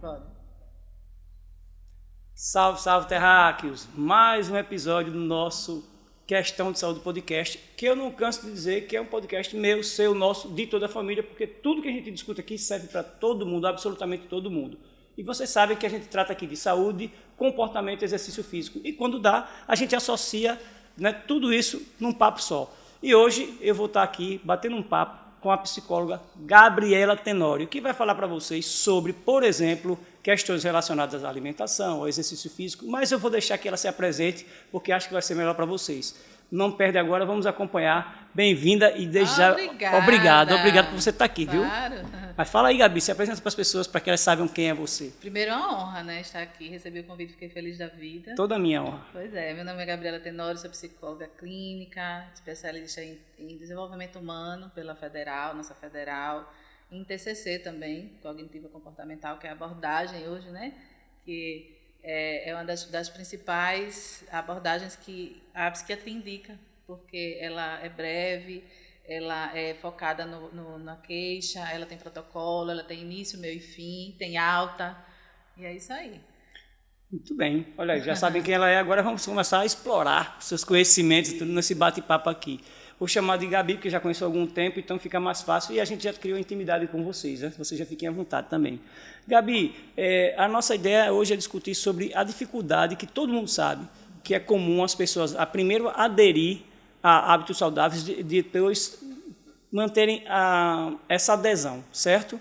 Pode. Salve, salve, terráqueos! Mais um episódio do nosso Questão de Saúde Podcast, que eu não canso de dizer que é um podcast meu, seu, nosso, de toda a família, porque tudo que a gente discute aqui serve para todo mundo, absolutamente todo mundo. E vocês sabem que a gente trata aqui de saúde, comportamento e exercício físico. E quando dá, a gente associa, né, tudo isso num papo só. E hoje eu vou estar aqui batendo um papo com a psicóloga Gabriela Tenório, que vai falar para vocês sobre, por exemplo, questões relacionadas à alimentação, ao exercício físico, mas eu vou deixar que ela se apresente, porque acho que vai ser melhor para vocês. Não perde agora, vamos acompanhar. Bem-vinda e desde já... Obrigado por você estar aqui, claro. Viu? Mas fala aí, Gabi, se apresenta para as pessoas, para que elas saibam quem é você. Primeiro é uma honra, né, estar aqui, receber o convite, fiquei feliz da vida. Toda a minha honra. Pois é, meu nome é Gabriela Tenório, sou psicóloga clínica, especialista em desenvolvimento humano pela Federal, nossa Federal, em TCC também, Cognitiva Comportamental, que é a abordagem hoje, né, que é uma das principais abordagens que a psiquiatria indica, porque ela é breve, ela é focada na queixa, ela tem protocolo, ela tem início, meio e fim, tem alta, e é isso aí. Muito bem. Olha aí, já sabem quem ela é, agora vamos começar a explorar seus conhecimentos e tudo nesse bate-papo aqui. Vou chamar de Gabi, porque já conheço há algum tempo, então fica mais fácil e a gente já criou intimidade com vocês, né? Vocês já fiquem à vontade também. Gabi, a nossa ideia hoje é discutir sobre a dificuldade que todo mundo sabe, que é comum as pessoas, primeiro, aderir a hábitos saudáveis, depois manterem essa adesão, certo?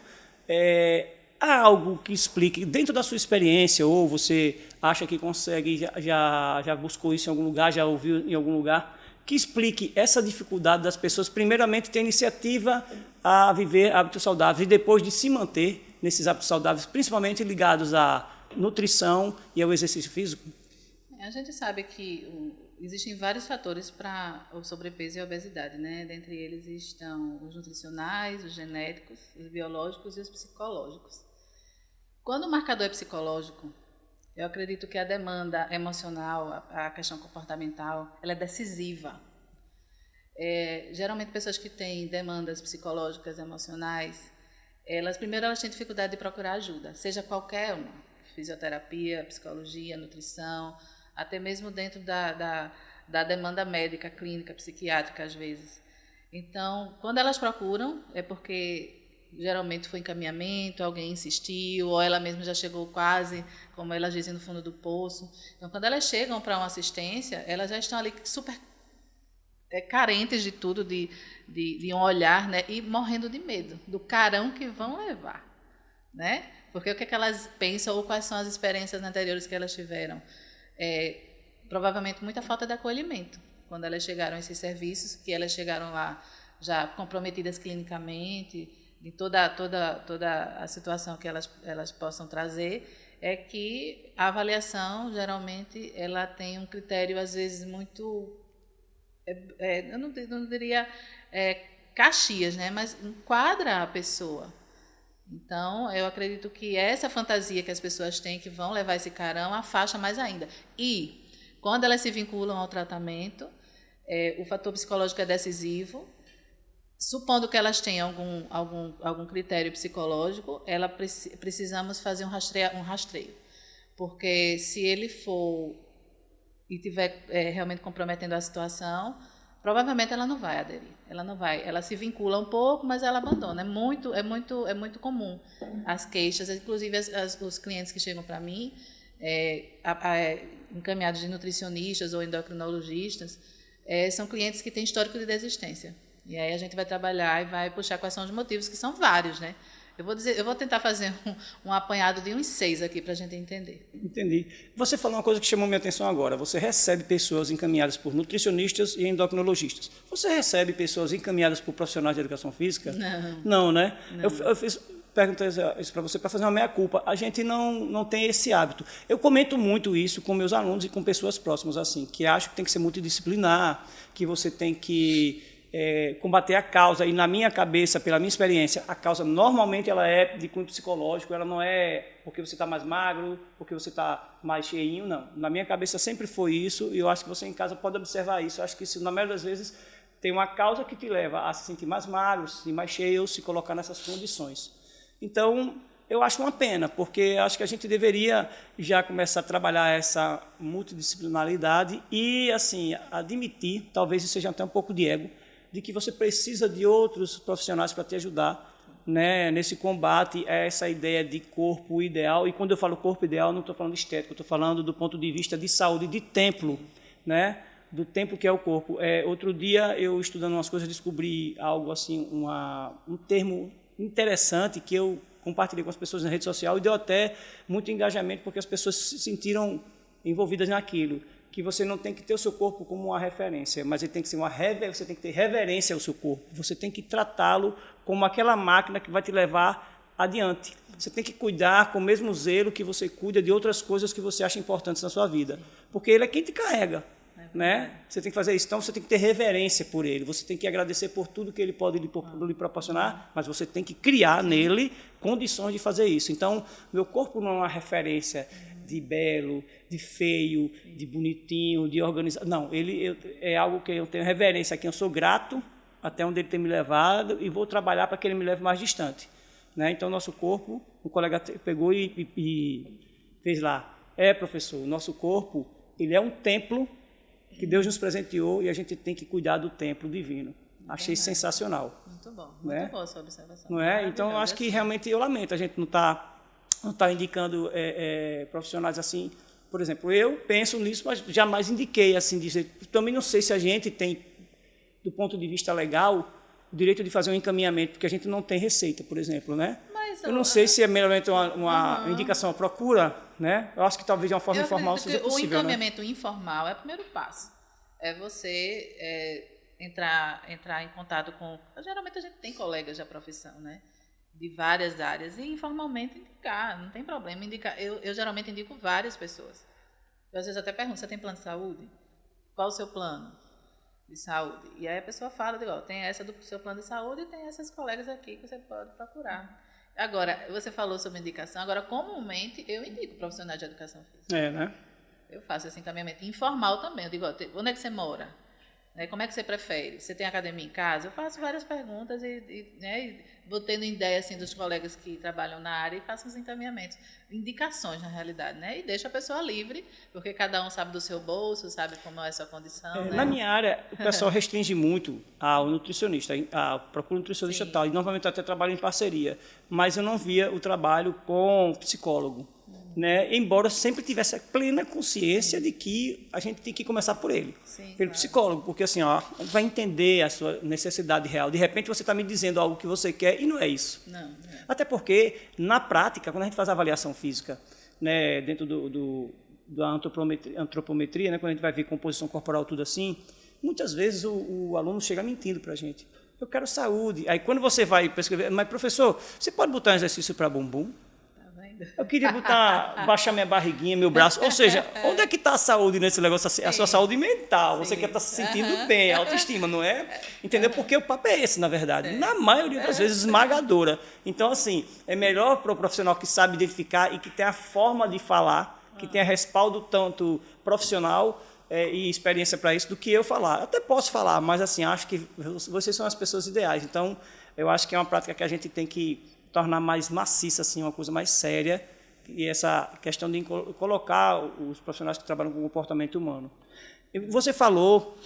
Há algo que explique, dentro da sua experiência, ou você acha que consegue, já buscou isso em algum lugar, já ouviu em algum lugar, que explique essa dificuldade das pessoas, primeiramente, ter iniciativa a viver hábitos saudáveis e depois de se manter nesses hábitos saudáveis, principalmente ligados à nutrição e ao exercício físico? A gente sabe que existem vários fatores para o sobrepeso e a obesidade, né? Dentre eles estão os nutricionais, os genéticos, os biológicos e os psicológicos. Quando o marcador é psicológico, eu acredito que a demanda emocional, a questão comportamental, ela é decisiva. Geralmente, pessoas que têm demandas psicológicas, emocionais, elas têm dificuldade de procurar ajuda, seja qualquer uma, fisioterapia, psicologia, nutrição, até mesmo dentro da demanda médica, clínica, psiquiátrica, às vezes. Então, quando elas procuram, é porque geralmente foi encaminhamento, alguém insistiu, ou ela mesma já chegou quase, como elas dizem, no fundo do poço. Então, quando elas chegam para uma assistência, elas já estão ali super carentes de tudo, de um olhar, né, e morrendo de medo do carão que vão levar, né? Porque o que é que elas pensam ou quais são as experiências anteriores que elas tiveram? Provavelmente muita falta de acolhimento quando elas chegaram a esses serviços, que elas chegaram lá já comprometidas clinicamente, de toda a situação que elas possam trazer, é que a avaliação geralmente ela tem um critério às vezes muito, eu não diria caxias, né, mas enquadra a pessoa. Então, eu acredito que essa fantasia que as pessoas têm, que vão levar esse carão, afasta mais ainda. E, quando elas se vinculam ao tratamento, o fator psicológico é decisivo. Supondo que elas tenham algum critério psicológico, precisamos fazer um rastreio. Porque, se ele for e estiver realmente comprometendo a situação, provavelmente ela não vai aderir, ela se vincula um pouco, mas ela abandona. É muito comum as queixas, inclusive os clientes que chegam para mim, encaminhados de nutricionistas ou endocrinologistas, são clientes que têm histórico de desistência. E aí a gente vai trabalhar e vai puxar quais são os motivos, que são vários, né? Eu vou tentar fazer um apanhado de uns 6 aqui para a gente entender. Entendi. Você falou uma coisa que chamou minha atenção agora. Você recebe pessoas encaminhadas por nutricionistas e endocrinologistas. Você recebe pessoas encaminhadas por profissionais de educação física? Não. Não, né? Não. Eu perguntei isso para você para fazer uma meia-culpa. A gente não tem esse hábito. Eu comento muito isso com meus alunos e com pessoas próximas, assim, que acham que tem que ser multidisciplinar, que você tem que combater a causa, e na minha cabeça, pela minha experiência, a causa normalmente ela é de cunho psicológico, ela não é porque você está mais magro, porque você está mais cheinho, não. Na minha cabeça sempre foi isso, e eu acho que você em casa pode observar isso. Eu acho que isso, na maioria das vezes, tem uma causa que te leva a se sentir mais magro, se sentir mais cheio, se colocar nessas condições. Então, eu acho uma pena, porque acho que a gente deveria já começar a trabalhar essa multidisciplinaridade e, assim, admitir, talvez isso seja até um pouco de ego, de que você precisa de outros profissionais para te ajudar, né, nesse combate a essa ideia de corpo ideal. E quando eu falo corpo ideal, não estou falando estético, estou falando do ponto de vista de saúde, de templo, né, do templo que é o corpo. Outro dia, eu estudando umas coisas, descobri algo assim, um termo interessante que eu compartilhei com as pessoas na rede social e deu até muito engajamento, porque as pessoas se sentiram envolvidas naquilo, que você não tem que ter o seu corpo como uma referência, mas ele tem que ser você tem que ter reverência ao seu corpo, você tem que tratá-lo como aquela máquina que vai te levar adiante. Você tem que cuidar com o mesmo zelo que você cuida de outras coisas que você acha importantes na sua vida, porque ele é quem te carrega. Né? Você tem que fazer isso, então você tem que ter reverência por ele, você tem que agradecer por tudo que ele pode lhe proporcionar, mas você tem que criar nele condições de fazer isso. Então, meu corpo não é uma referência de belo, de feio, de bonitinho, de organizado. Não, é algo que eu tenho reverência, a quem eu sou grato até onde ele tem me levado e vou trabalhar para que ele me leve mais distante. Né? Então, nosso corpo, o colega pegou e fez lá, professor, o nosso corpo ele é um templo que Deus nos presenteou e a gente tem que cuidar do templo divino. Achei sensacional. Muito bom, né? Muito boa a sua observação. Não é? Então, eu acho que realmente eu lamento, a gente não tá indicando profissionais assim. Por exemplo, eu penso nisso, mas jamais indiquei assim, dizer. Também não sei se a gente tem, do ponto de vista legal, o direito de fazer um encaminhamento, porque a gente não tem receita, por exemplo, né? Eu não sei se é meramente uma indicação, uma procura, né? Eu acho que talvez de uma forma informal seja possível. O encaminhamento informal é o primeiro passo. É você entrar em contato com... Geralmente a gente tem colegas da profissão, né? De várias áreas. E informalmente indicar, não tem problema indicar. Eu geralmente indico várias pessoas. Eu às vezes até pergunto, você tem plano de saúde? Qual o seu plano de saúde? E aí a pessoa fala, tem essa do seu plano de saúde e tem essas colegas aqui que você pode procurar. Agora, você falou sobre indicação, agora comumente eu indico profissionais de educação física. Né? Eu faço esse encaminhamento informal também. Eu digo, onde é que você mora? Como é que você prefere? Você tem academia em casa? Eu faço várias perguntas e vou tendo ideia assim, dos colegas que trabalham na área e faço os encaminhamentos. Indicações, na realidade, né? E deixo a pessoa livre, porque cada um sabe do seu bolso, sabe como é a sua condição. Né? Na minha área, o pessoal restringe muito ao nutricionista, procura um nutricionista e tal, e normalmente até trabalho em parceria, mas eu não via o trabalho com psicólogo. Né? Embora eu sempre tivesse a plena consciência de que a gente tem que começar por ele, pelo psicólogo, porque assim, vai entender a sua necessidade real. De repente você está me dizendo algo que você quer e não é isso. Não. Até porque, na prática, quando a gente faz a avaliação física, né, dentro da antropometria, né, quando a gente vai ver composição corporal, tudo assim, muitas vezes o aluno chega mentindo para a gente. Eu quero saúde. Aí quando você vai prescrever, mas professor, você pode botar um exercício para bumbum? Eu queria baixar minha barriguinha, meu braço. Ou seja, onde é que está a saúde nesse negócio? A sua saúde mental. Você quer estar se sentindo bem, a autoestima, não é? Entendeu? Porque o papo é esse, na verdade. Na maioria das vezes, esmagadora. Então, assim, é melhor para o profissional que sabe identificar e que tem a forma de falar, que tem a respaldo tanto profissional e experiência para isso, do que eu falar. Eu até posso falar, mas, assim, acho que vocês são as pessoas ideais. Então, eu acho que é uma prática que a gente tem que tornar mais maciça, assim, uma coisa mais séria, e essa questão de colocar os profissionais que trabalham com o comportamento humano. Você falou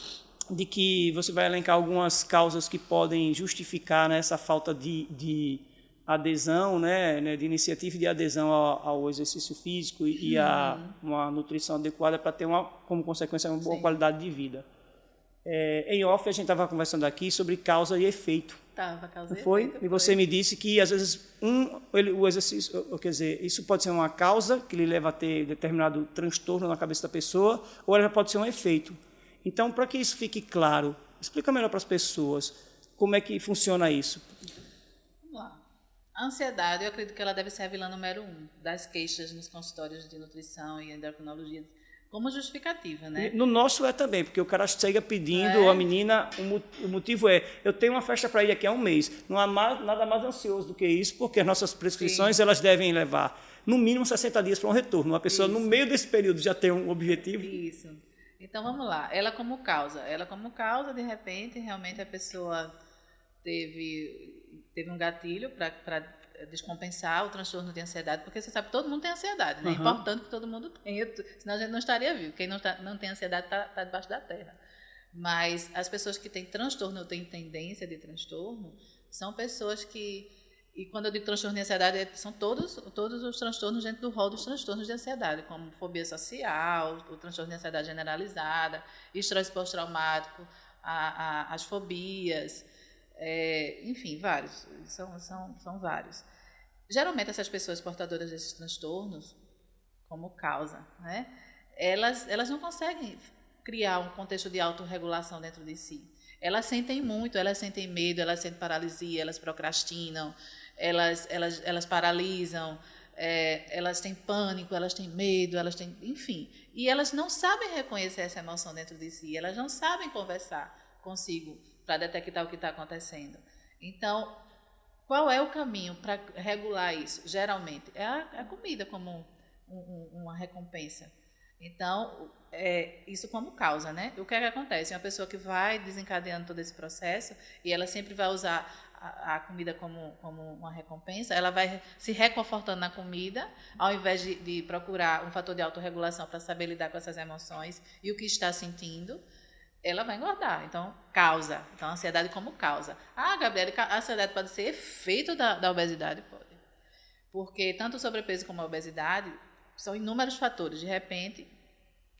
de que você vai elencar algumas causas que podem justificar, né, essa falta de adesão, né, de iniciativa de adesão ao exercício físico e a uma nutrição adequada para ter, como consequência, uma boa qualidade de vida. Em off, a gente estava conversando aqui sobre causa e efeito. Causa e foi? efeito. E você me disse que, às vezes, o exercício, quer dizer, isso pode ser uma causa que lhe leva a ter determinado transtorno na cabeça da pessoa, ou ela pode ser um efeito. Então, para que isso fique claro, explica melhor para as pessoas como é que funciona isso. Vamos lá. A ansiedade, eu acredito que ela deve ser a vilã número 1 das queixas nos consultórios de nutrição e endocrinologia, como justificativa, né? No nosso também, porque o cara chega pedindo, a menina, o motivo eu tenho uma festa para ir daqui a um mês. Não há nada mais ansioso do que isso, porque as nossas prescrições elas devem levar, no mínimo, 60 dias para um retorno. Uma pessoa, no meio desse período, já tem um objetivo. Isso. Então, vamos lá. Ela como causa, de repente, realmente a pessoa teve um gatilho para descompensar o transtorno de ansiedade, porque você sabe que todo mundo tem ansiedade, né? É Uhum. importante que todo mundo tenha, senão a gente não estaria vivo. Quem não tem ansiedade está debaixo da terra. Mas as pessoas que têm transtorno ou têm tendência de transtorno são pessoas que, e quando eu digo transtorno de ansiedade, são todos os transtornos dentro do rol dos transtornos de ansiedade, como fobia social, o transtorno de ansiedade generalizada, estresse pós-traumático, as fobias, enfim, vários, são vários. Geralmente essas pessoas portadoras desses transtornos, como causa, né, elas não conseguem criar um contexto de autorregulação dentro de si. Elas sentem muito, elas sentem medo, elas sentem paralisia, elas procrastinam, elas paralisam, elas têm pânico, elas têm medo, enfim. E elas não sabem reconhecer essa emoção dentro de si, elas não sabem conversar consigo para detectar o que está acontecendo. Então, qual é o caminho para regular isso? Geralmente, é a comida como uma recompensa. Então, isso como causa, né? O que é que acontece? Uma pessoa que vai desencadeando todo esse processo e ela sempre vai usar a comida como uma recompensa, ela vai se reconfortando na comida, ao invés de procurar um fator de autorregulação para saber lidar com essas emoções e o que está sentindo, ela vai engordar. Então, causa. Então, a ansiedade como causa. Ah, Gabriela, a ansiedade pode ser efeito da obesidade? Pode. Porque tanto o sobrepeso como a obesidade são inúmeros fatores. De repente,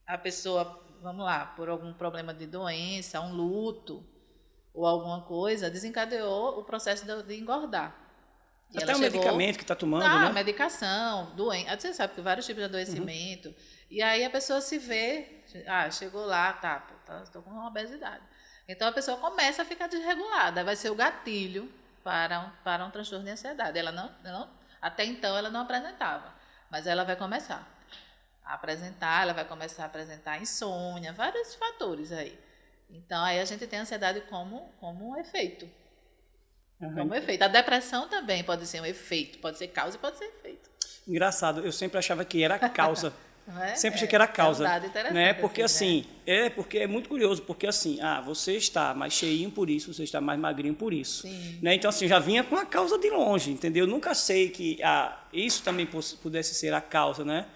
a pessoa, vamos lá, por algum problema de doença, um luto ou alguma coisa, desencadeou o processo de engordar. E até o medicamento que está tomando, né? Medicação, doença. Você sabe que vários tipos de adoecimento. Uhum. E aí a pessoa se vê, chegou lá, estou com uma obesidade. Então a pessoa começa a ficar desregulada. Vai ser o gatilho para um transtorno de ansiedade. Até então ela não apresentava. Mas ela vai começar a apresentar, ela vai começar a apresentar insônia, vários fatores aí. Então, aí a gente tem a ansiedade como um efeito. Uhum. Como efeito. A depressão também pode ser um efeito, pode ser causa e pode ser efeito. Engraçado, eu sempre achava que era causa. Sempre achei que era causa. Né? Porque assim, né? Porque é muito curioso, porque assim, você está mais cheinho por isso, você está mais magrinho por isso. Né? Então, assim, já vinha com a causa de longe, entendeu? Eu nunca sei que isso também pudesse ser a causa, né?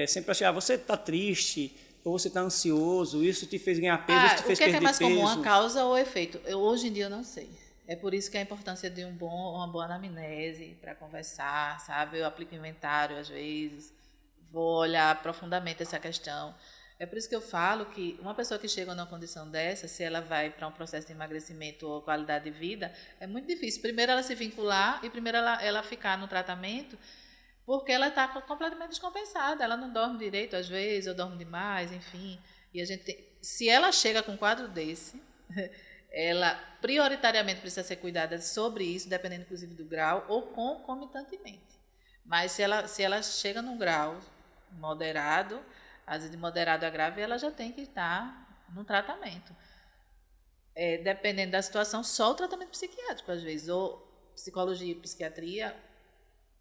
Sempre achei, você está triste, ou você está ansioso, isso te fez ganhar peso, isso te fez perder peso. O que é mais comum, a causa ou o efeito? Hoje em dia eu não sei. É por isso que a importância de uma boa anamnese para conversar, sabe? Eu aplico inventário às vezes, vou olhar profundamente essa questão. É por isso que eu falo que uma pessoa que chega numa condição dessa, se ela vai para um processo de emagrecimento ou qualidade de vida, é muito difícil. Primeiro ela se vincular e primeiro ela ficar no tratamento, porque ela está completamente descompensada. Ela não dorme direito às vezes, ou dorme demais, enfim. E se ela chega com um quadro desse, ela prioritariamente precisa ser cuidada sobre isso, dependendo inclusive do grau, ou concomitantemente. Mas se ela chega num grau moderado, às vezes de moderado a grave, ela já tem que estar no tratamento. Dependendo da situação, só o tratamento psiquiátrico, às vezes, ou psicologia e psiquiatria,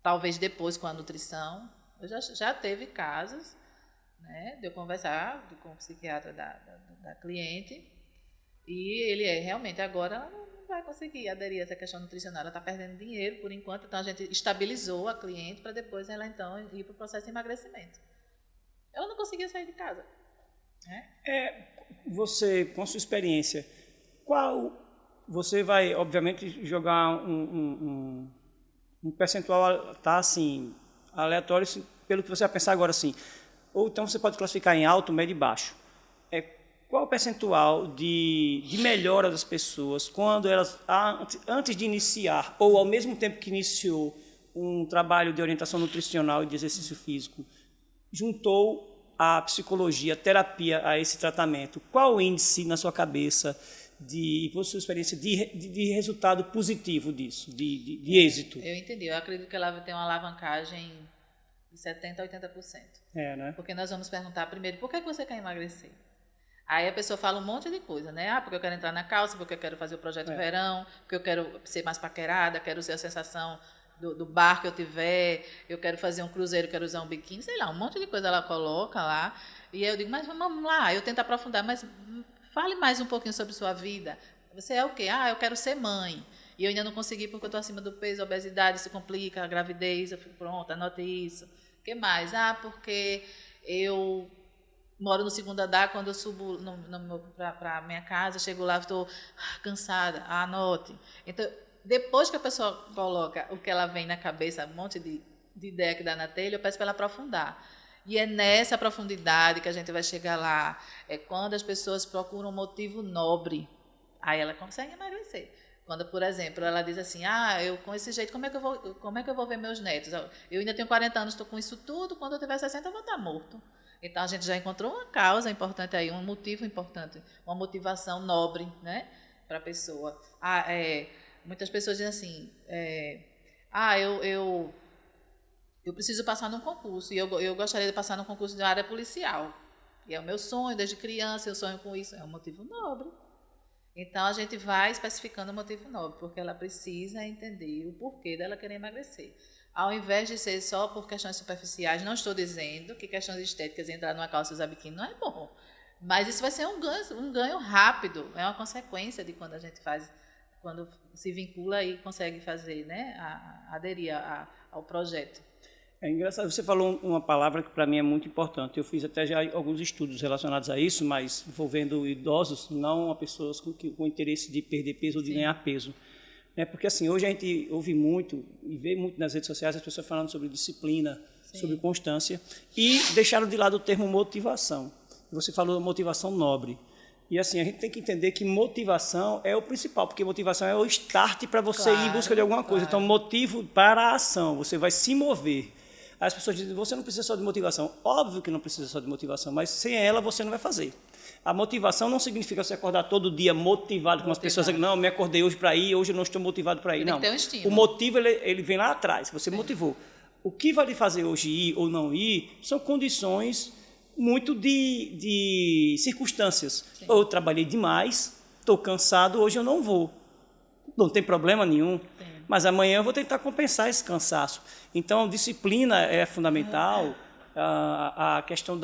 talvez depois com a nutrição. Eu já teve casos, né, de eu conversar com o psiquiatra da cliente, e ele realmente agora ela não vai conseguir aderir a essa questão nutricional, ela está perdendo dinheiro por enquanto, então a gente estabilizou a cliente para depois ela então ir para o processo de emagrecimento. Ela não conseguia sair de casa. Né? Você, com a sua experiência, você vai, obviamente, jogar um percentual, tá assim, aleatório, pelo que você vai pensar agora, assim, ou então você pode classificar em alto, médio e baixo. Qual o percentual de melhora das pessoas quando elas, antes de iniciar, ou ao mesmo tempo que iniciou um trabalho de orientação nutricional e de exercício físico, juntou a psicologia, a terapia a esse tratamento? Qual o índice na sua cabeça, por sua experiência, de resultado positivo disso, de êxito? Eu entendi. Eu acredito que ela vai ter uma alavancagem de 70% a 80%. Né? Porque nós vamos perguntar primeiro, por que você quer emagrecer? Aí a pessoa fala um monte de coisa, né? Porque eu quero entrar na calça, porque eu quero fazer o projeto verão, porque eu quero ser mais paquerada, quero ter a sensação do bar que eu tiver, eu quero fazer um cruzeiro, quero usar um biquíni, sei lá, um monte de coisa ela coloca lá. E eu digo, mas vamos lá, eu tento aprofundar, mas fale mais um pouquinho sobre sua vida. Você é o quê? Eu quero ser mãe. e eu ainda não consegui porque eu estou acima do peso, a obesidade, isso complica, a gravidez, eu fico pronta, anote isso. O que mais? Porque eu moro no segundo andar, quando eu subo para a minha casa, chego lá, estou cansada, anote. Então, depois que a pessoa coloca o que ela vem na cabeça, um monte de ideia que dá na telha, eu peço para ela aprofundar. E é nessa profundidade que a gente vai chegar lá. É quando as pessoas procuram um motivo nobre, aí ela consegue emagrecer. Quando, por exemplo, ela diz assim, eu com esse jeito, como é que eu vou ver meus netos? Eu ainda tenho 40 anos, estou com isso tudo, quando eu tiver 60 eu vou estar morto. Então, a gente já encontrou uma causa importante aí, um motivo importante, uma motivação nobre, né, para a pessoa. Muitas pessoas dizem assim, eu preciso passar num concurso, e eu gostaria de passar num concurso de área policial. E é o meu sonho, desde criança, eu sonho com isso. É um motivo nobre. Então, a gente vai especificando o motivo nobre, porque ela precisa entender o porquê dela querer emagrecer. Ao invés de ser só por questões superficiais, não estou dizendo que questões estéticas, entrar numa calça e usar biquíni não é bom. Mas isso vai ser um ganho rápido, é uma consequência de quando a gente faz, quando se vincula e consegue fazer, né, aderir ao projeto. É engraçado, você falou uma palavra que para mim é muito importante. Eu fiz até já alguns estudos relacionados a isso, mas envolvendo idosos, não a pessoas com interesse de perder peso ou de ganhar peso. Porque assim, hoje a gente ouve muito e vê muito nas redes sociais as pessoas falando sobre disciplina, sobre constância, e deixaram de lado o termo motivação. Você falou motivação nobre. E assim, a gente tem que entender que motivação é o principal, porque motivação é o start para você ir em busca de alguma coisa. Então, motivo para a ação, você vai se mover. As pessoas dizem, você não precisa só de motivação. Óbvio que não precisa só de motivação, mas sem ela você não vai fazer. A motivação não significa você acordar todo dia motivado, como as pessoas dizem, não, eu me acordei hoje para ir, hoje eu não estou motivado para ir. Não, o motivo ele vem lá atrás, você motivou. O que vai lhe fazer hoje ir ou não ir são condições muito de circunstâncias. Eu trabalhei demais, estou cansado, hoje eu não vou. Não tem problema nenhum. Mas amanhã eu vou tentar compensar esse cansaço. Então, disciplina é fundamental, a questão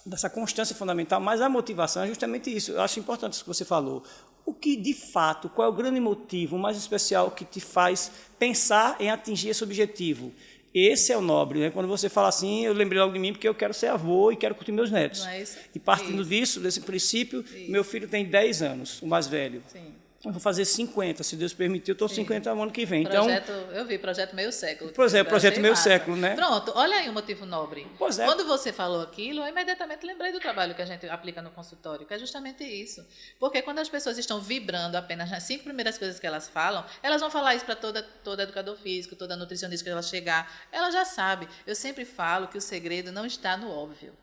dessa constância é fundamental, mas a motivação é justamente isso. Eu acho importante isso que você falou. O que, de fato, qual é o grande motivo mais especial que te faz pensar em atingir esse objetivo? Esse é o nobre, né? Quando você fala assim, eu lembrei logo de mim porque eu quero ser avô e quero curtir meus netos. Não é isso? E partindo disso, desse princípio, meu filho tem 10 anos, o mais velho. Sim. Eu vou fazer 50, se Deus permitir, eu estou 50 no ano que vem. Projeto, então, eu vi, projeto meio século. Pois é, projeto meio século, né? Pronto, olha aí o motivo nobre. Pois é. Quando você falou aquilo, eu imediatamente lembrei do trabalho que a gente aplica no consultório, que é justamente isso. Porque quando as pessoas estão vibrando apenas nas 5 primeiras coisas que elas falam, elas vão falar isso para todo educador físico, toda nutricionista que ela chegar. Ela já sabe. Eu sempre falo que o segredo não está no óbvio,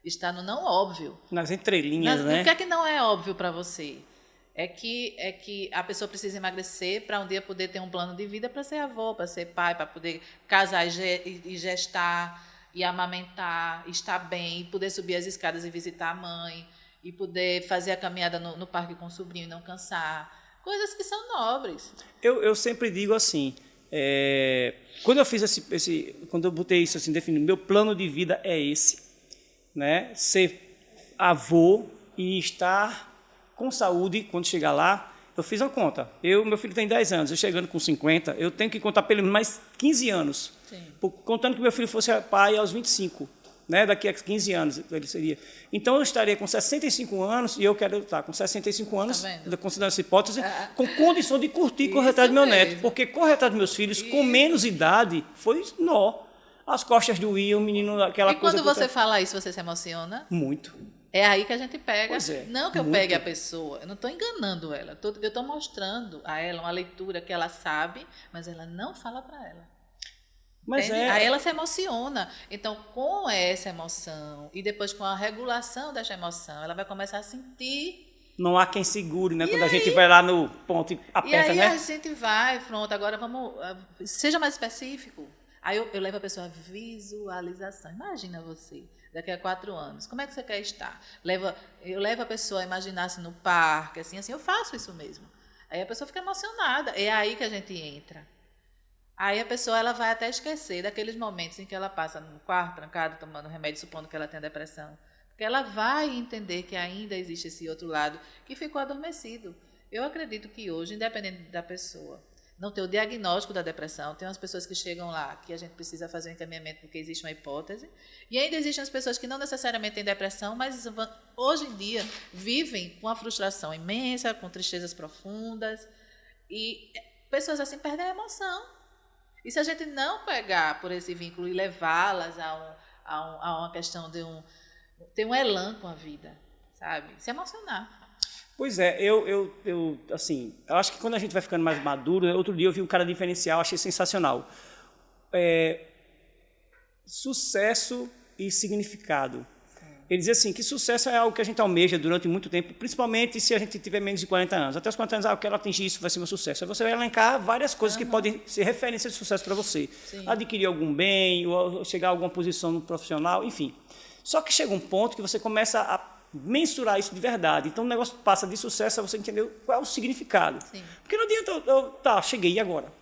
está no não óbvio. Nas entrelinhas, né? O que é que não é óbvio para você? É que a pessoa precisa emagrecer para um dia poder ter um plano de vida para ser avô, para ser pai, para poder casar e gestar, e amamentar, e estar bem, e poder subir as escadas e visitar a mãe, e poder fazer a caminhada no parque com o sobrinho e não cansar. Coisas que são nobres. Eu sempre digo assim, quando eu fiz quando eu botei isso assim, definindo, meu plano de vida é esse, né? Ser avô e estar com saúde, quando chegar lá, eu fiz uma conta. Meu filho tem 10 anos, eu chegando com 50, eu tenho que contar pelo menos mais 15 anos. Contando que meu filho fosse pai aos 25, né? Daqui a 15 anos ele seria. Então, eu estaria com 65 anos, e eu quero estar com 65 anos, considerando essa hipótese, com condição de curtir, correr atrás do meu neto. Porque correr atrás dos meus filhos, com menos idade, foi nó. As costas doíam, o menino, aquela coisa... E quando você fala isso, você se emociona? Muito. É aí que a gente pega, não que eu pegue a muito. pessoa, eu não estou enganando ela, eu estou mostrando a ela uma leitura que ela sabe, mas ela não fala para ela. Mas Aí ela se emociona. Então, com essa emoção e depois com a regulação dessa emoção, ela vai começar a sentir. Não há quem segure, né? Quando a gente vai lá no ponto e aperta, né? E aí né? a gente vai, pronto, agora vamos, seja mais específico. Aí eu levo a pessoa a visualização. Imagina você, daqui a 4 anos, como é que você quer estar? Eu levo a pessoa a imaginar-se no parque, assim, eu faço isso mesmo. Aí a pessoa fica emocionada. É aí que a gente entra. Aí a pessoa ela vai até esquecer daqueles momentos em que ela passa no quarto, trancada, tomando remédio, supondo que ela tenha depressão. Porque ela vai entender que ainda existe esse outro lado que ficou adormecido. Eu acredito que hoje, independente da pessoa não ter o diagnóstico da depressão, tem umas pessoas que chegam lá que a gente precisa fazer um encaminhamento porque existe uma hipótese, e ainda existem as pessoas que não necessariamente têm depressão, mas hoje em dia vivem com uma frustração imensa, com tristezas profundas, e pessoas assim perdem a emoção. E se a gente não pegar por esse vínculo e levá-las a uma questão de ter um elan com a vida, sabe? Se emocionar. Pois é, eu acho que quando a gente vai ficando mais maduro, outro dia eu vi um cara diferencial, achei sensacional. Sucesso e significado. Ele dizia assim, que sucesso é algo que a gente almeja durante muito tempo, principalmente se a gente tiver menos de 40 anos. Até os 40 anos, eu quero atingir isso, vai ser meu sucesso. Aí você vai elencar várias coisas que podem ser referência de sucesso para você. Sim. Adquirir algum bem, ou chegar a alguma posição no profissional, enfim. Só que chega um ponto que você começa a mensurar isso de verdade. Então o negócio passa de sucesso a você entender qual é o significado. Sim. Porque não adianta cheguei, e agora?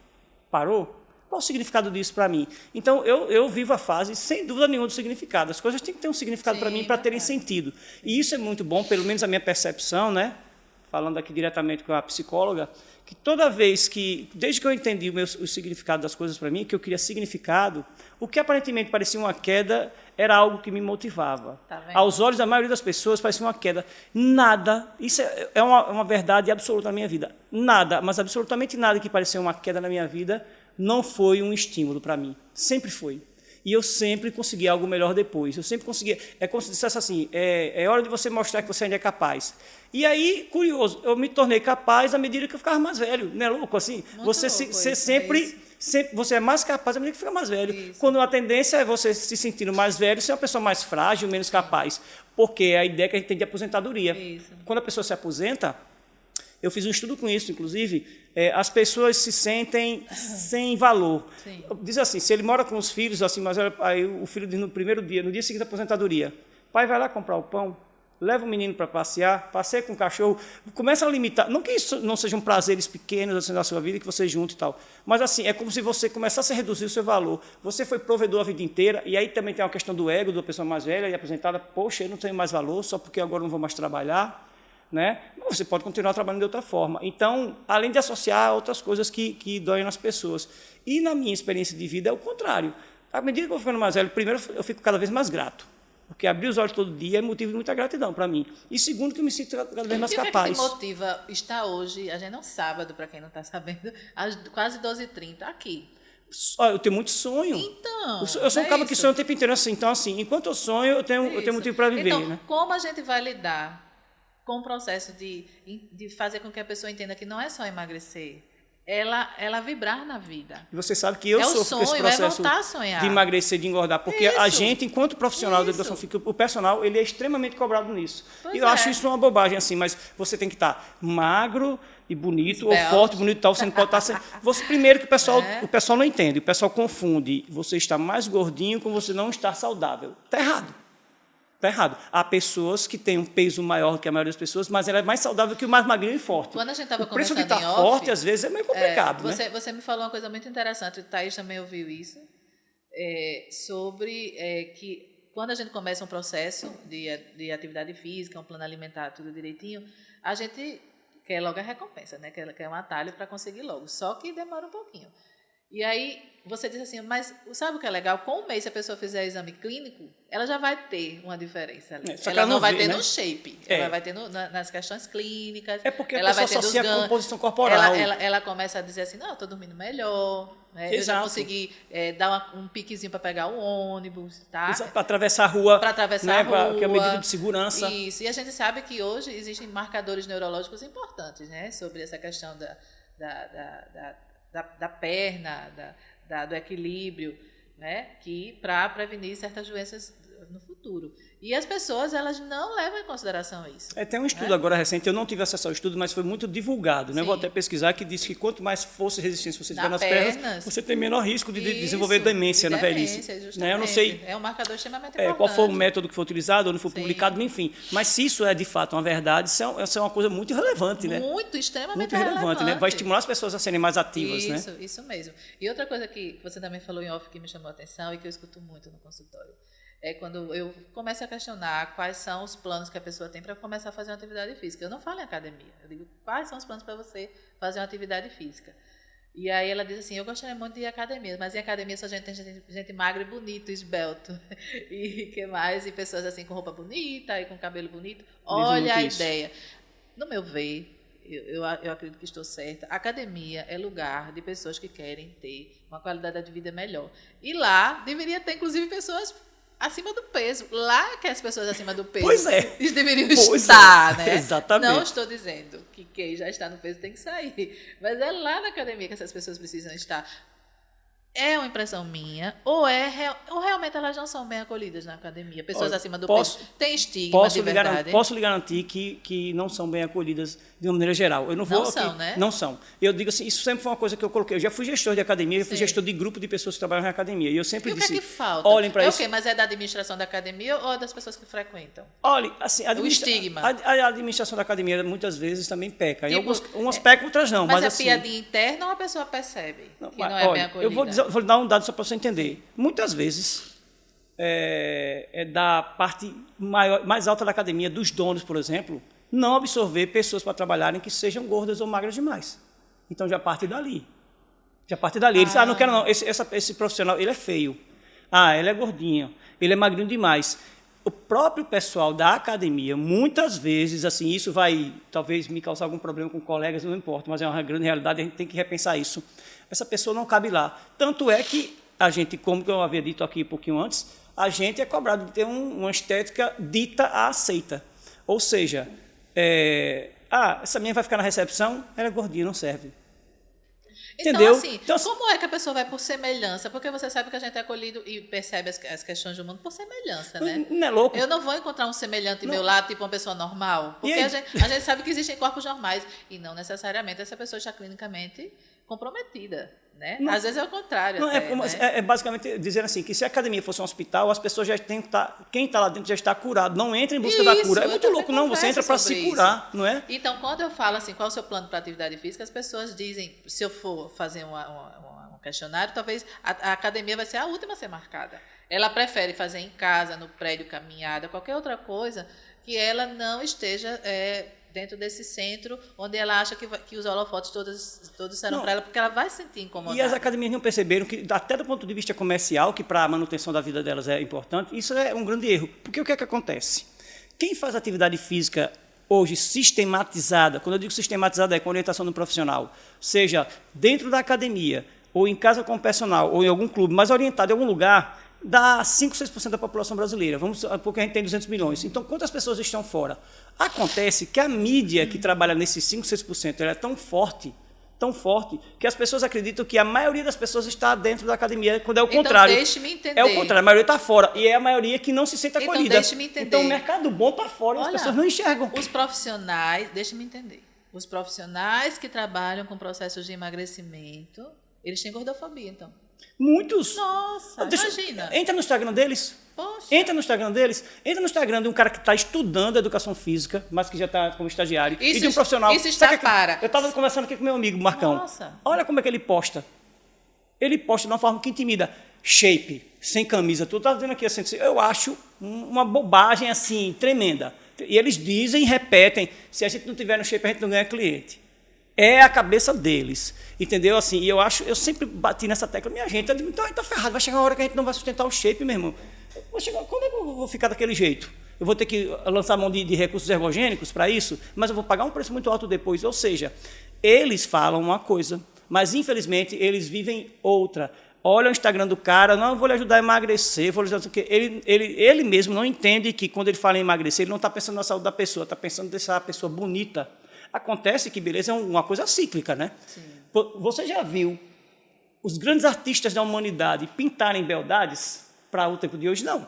Parou? Qual o significado disso para mim? Então eu vivo a fase sem dúvida nenhuma do significado. As coisas têm que ter um significado para mim para terem sentido. E isso é muito bom, pelo menos a minha percepção, né? Falando aqui diretamente com a psicóloga, que toda vez que, desde que eu entendi o significado das coisas para mim, que eu queria significado, o que aparentemente parecia uma queda era algo que me motivava. Tá, aos olhos da maioria das pessoas parecia uma queda. Nada, isso é uma verdade absoluta na minha vida. Nada, mas absolutamente nada que parecia uma queda na minha vida não foi um estímulo para mim. Sempre foi. E eu sempre consegui algo melhor depois. Eu sempre conseguia. É como se dissesse assim, é hora de você mostrar que você ainda é capaz. E aí, curioso, eu me tornei capaz à medida que eu ficava mais velho. Não é louco assim? Você é mais capaz à medida que fica mais velho. Isso. Quando a tendência é você se sentindo mais velho, ser uma pessoa mais frágil, menos capaz. Porque é a ideia que a gente tem de aposentadoria. Isso. Quando a pessoa se aposenta, eu fiz um estudo com isso, inclusive, as pessoas se sentem sem valor. Sim. Diz assim, se ele mora com os filhos, assim, mas aí o filho diz no primeiro dia, no dia seguinte da aposentadoria, pai vai lá comprar o pão, leva o menino para passear, passeia com o cachorro, começa a limitar, não que isso não sejam prazeres pequenos assim, na sua vida, que você junte e tal, mas assim, é como se você começasse a reduzir o seu valor. Você foi provedor a vida inteira, e aí também tem uma questão do ego da pessoa mais velha e aposentada, poxa, eu não tenho mais valor, só porque agora não vou mais trabalhar, né? Você pode continuar trabalhando de outra forma. Então, além de associar outras coisas que doem nas pessoas. E na minha experiência de vida é o contrário. À medida que eu vou ficando mais velho, primeiro, eu fico cada vez mais grato. Porque abrir os olhos todo dia é motivo de muita gratidão para mim. E segundo, que eu me sinto cada vez mais capaz. O que motiva estar hoje, a gente é um sábado, para quem não está sabendo, às quase 12h30, aqui? Eu tenho muito sonho. Então, eu sou um cara que sonha o tempo inteiro assim. Então, assim, enquanto eu sonho, eu tenho motivo para viver. Então, né? Como a gente vai lidar com o processo de fazer com que a pessoa entenda que não é só emagrecer, ela vibrar na vida. E você sabe que eu sofro com esse processo de emagrecer, de engordar, porque a gente, enquanto profissional da educação física, o personal, ele é extremamente cobrado nisso. E eu acho isso uma bobagem, assim, mas você tem que estar magro e bonito, ou forte, bonito e tal, você não pode estar... Primeiro que o pessoal não entende, o pessoal confunde você estar mais gordinho com você não estar saudável. Está errado. Está errado. Há pessoas que têm um peso maior que a maioria das pessoas, mas ela é mais saudável que o mais magrinho e forte. Quando a gente estava conversando em off... O preço de estar forte, às vezes, é meio complicado. Você me falou uma coisa muito interessante, o Thaís também ouviu isso, sobre que quando a gente começa um processo de atividade física, um plano alimentar, tudo direitinho, a gente quer logo a recompensa, né? Quer um atalho para conseguir logo, só que demora um pouquinho. E aí você diz assim, mas sabe o que é legal? Com um mês, se a pessoa fizer exame clínico, ela já vai ter uma diferença ali. Ela não vai ter no shape, ela vai ter nas questões clínicas. É porque ela vai ter associa a composição corporal. Ela começa a dizer assim, não, eu estou dormindo melhor, né? Eu já consegui dar um piquezinho para pegar o ônibus, tá? Para atravessar a rua. Para atravessar a rua. Que é a medida de segurança. Isso, e a gente sabe que hoje existem marcadores neurológicos importantes, né? Sobre essa questão da perna, do equilíbrio, né? Que para prevenir certas doenças no futuro. E as pessoas, elas não levam em consideração isso. Tem um estudo agora recente, eu não tive acesso ao estudo, mas foi muito divulgado, né? Vou até pesquisar, que diz que quanto mais força e resistência você tiver nas pernas, você tem menor risco de desenvolver demência na velhice. Né? Eu não sei é um marcador extremamente importante. Qual foi o método que foi utilizado, onde foi publicado, enfim. Mas se isso é de fato uma verdade, isso é uma coisa muito relevante, né? Extremamente relevante, né? Vai estimular as pessoas a serem mais ativas, né? Isso mesmo. E outra coisa que você também falou em off que me chamou a atenção e que eu escuto muito no consultório, é quando eu começo questionar quais são os planos que a pessoa tem para começar a fazer uma atividade física. Eu não falo em academia, eu digo quais são os planos para você fazer uma atividade física. E aí ela diz assim, eu gostaria muito de ir à academia, mas em academia só tem gente magra e bonito, esbelto, e que mais? E pessoas assim com roupa bonita e com cabelo bonito. Olha a ideia. No meu ver, eu acredito que estou certa, a academia é lugar de pessoas que querem ter uma qualidade de vida melhor. E lá deveria ter, inclusive, pessoas acima do peso. Lá que as pessoas acima do peso deveriam estar, né? Exatamente. Não estou dizendo que quem já está no peso tem que sair, mas é lá na academia que essas pessoas precisam estar. É uma impressão minha, ou realmente elas não são bem acolhidas na academia? Pessoas acima do peso têm estigma de verdade? Posso lhe garantir que não são bem acolhidas de uma maneira geral. Eu não são, aqui, né? Não são. Eu digo assim, isso sempre foi uma coisa que eu coloquei. Eu já fui gestor de academia, eu fui gestor de grupo de pessoas que trabalham na academia. E eu sempre disse... o que é que falta? Olhem para isso. O quê? Mas é da administração da academia ou das pessoas que frequentam? Olha, assim... O estigma. A administração da academia muitas vezes também peca. Umas pecam, outras não. Mas é assim, piadinha interna ou a pessoa percebe que não é bem acolhida? Eu vou dar um dado só para você entender. Muitas vezes, é da parte mais alta da academia, dos donos, por exemplo, não absorver pessoas para trabalharem que sejam gordas ou magras demais. Então, já parte dali. Eles, não quero não, esse profissional, ele é feio. Ele é gordinho, ele é magrinho demais. O próprio pessoal da academia, muitas vezes, assim, isso vai talvez me causar algum problema com colegas, não importa, mas é uma grande realidade, a gente tem que repensar isso. Essa pessoa não cabe lá. Tanto é que a gente, como eu havia dito aqui um pouquinho antes, a gente é cobrado de ter uma estética dita aceita. Ou seja, essa menina vai ficar na recepção, ela é gordinha, não serve. Entendeu? Assim, como é que a pessoa vai por semelhança? Porque você sabe que a gente é acolhido e percebe as questões do mundo por semelhança, né? Não é louco? Eu não vou encontrar um semelhante meu lado, tipo uma pessoa normal. Porque a gente sabe que existem corpos normais e não necessariamente essa pessoa está clinicamente comprometida, né? Às vezes é o contrário. É basicamente dizer assim, que se a academia fosse um hospital, as pessoas já têm que estar... Quem está lá dentro já está curado. Não entra em busca da cura. É muito louco, não. Você entra para se curar, não é? Então, quando eu falo assim, qual é o seu plano para atividade física, as pessoas dizem, se eu for fazer um questionário, talvez a academia vai ser a última a ser marcada. Ela prefere fazer em casa, no prédio, caminhada, qualquer outra coisa, que ela não esteja... dentro desse centro, onde ela acha que os holofotes todos serão para ela, porque ela vai se sentir incomodada. E as academias não perceberam que, até do ponto de vista comercial, que para a manutenção da vida delas é importante, isso é um grande erro. Porque o que é que acontece? Quem faz atividade física hoje sistematizada, quando eu digo sistematizada é com orientação do profissional, seja dentro da academia, ou em casa com o personal, ou em algum clube, mas orientado em algum lugar, dá 5, 6% da população brasileira, porque a gente tem 200 milhões. Então, quantas pessoas estão fora? Acontece que a mídia que trabalha nesses 5, 6%, ela é tão forte, que as pessoas acreditam que a maioria das pessoas está dentro da academia, quando é o contrário. Então, deixe-me entender. É o contrário, a maioria está fora, e é a maioria que não se sente acolhida. Então, deixe-me entender. Então, o mercado bom está fora e as pessoas não enxergam. Os profissionais, deixe-me entender, os profissionais que trabalham com processos de emagrecimento, eles têm gordofobia, então. Muitos. Nossa, imagina. Entra no Instagram deles. Poxa. Entra no Instagram de um cara que está estudando educação física, mas que já está como estagiário. E de um profissional. Isso está para. Eu estava conversando aqui com meu amigo, Marcão. Nossa. Olha como é que ele posta. Ele posta de uma forma que intimida. Shape, sem camisa. Tu está dizendo aqui assim, eu acho uma bobagem assim, tremenda. E eles dizem, repetem, se a gente não tiver no shape, a gente não ganha cliente. É a cabeça deles, entendeu? Assim, e eu sempre bati nessa tecla, minha gente, eu digo, então a gente tá ferrado, vai chegar uma hora que a gente não vai sustentar o shape, meu irmão. Quando é que eu vou ficar daquele jeito? Eu vou ter que lançar mão de recursos ergogênicos para isso, mas eu vou pagar um preço muito alto depois. Ou seja, eles falam uma coisa, mas infelizmente eles vivem outra. Olha o Instagram do cara, não, eu vou lhe ajudar a emagrecer, vou lhe ajudar, porque ele mesmo não entende que quando ele fala em emagrecer, ele não está pensando na saúde da pessoa, está pensando em deixar a pessoa bonita. Acontece que beleza é uma coisa cíclica, né? Sim. Você já viu os grandes artistas da humanidade pintarem beldades para o tempo de hoje? Não.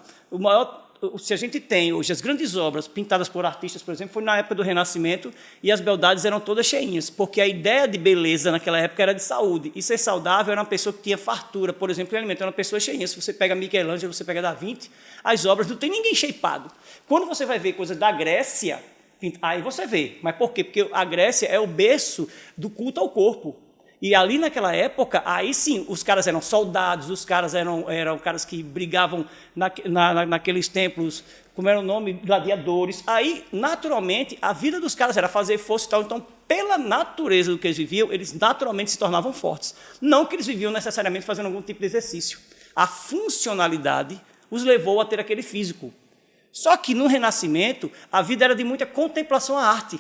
Se a gente tem hoje as grandes obras pintadas por artistas, por exemplo, foi na época do Renascimento e as beldades eram todas cheinhas, porque a ideia de beleza naquela época era de saúde. E ser saudável era uma pessoa que tinha fartura, por exemplo, em alimento, era uma pessoa cheinha. Se você pega Michelangelo, você pega Da Vinci, as obras não tem ninguém shapeado. Quando você vai ver coisas da Grécia, aí você vê. Mas por quê? Porque a Grécia é o berço do culto ao corpo. E ali naquela época, aí sim, os caras eram soldados, os caras eram caras que brigavam naqueles templos, como era o nome, gladiadores. Aí, naturalmente, a vida dos caras era fazer força e tal. Então, pela natureza do que eles viviam, eles naturalmente se tornavam fortes. Não que eles viviam necessariamente fazendo algum tipo de exercício. A funcionalidade os levou a ter aquele físico. Só que no Renascimento, a vida era de muita contemplação à arte.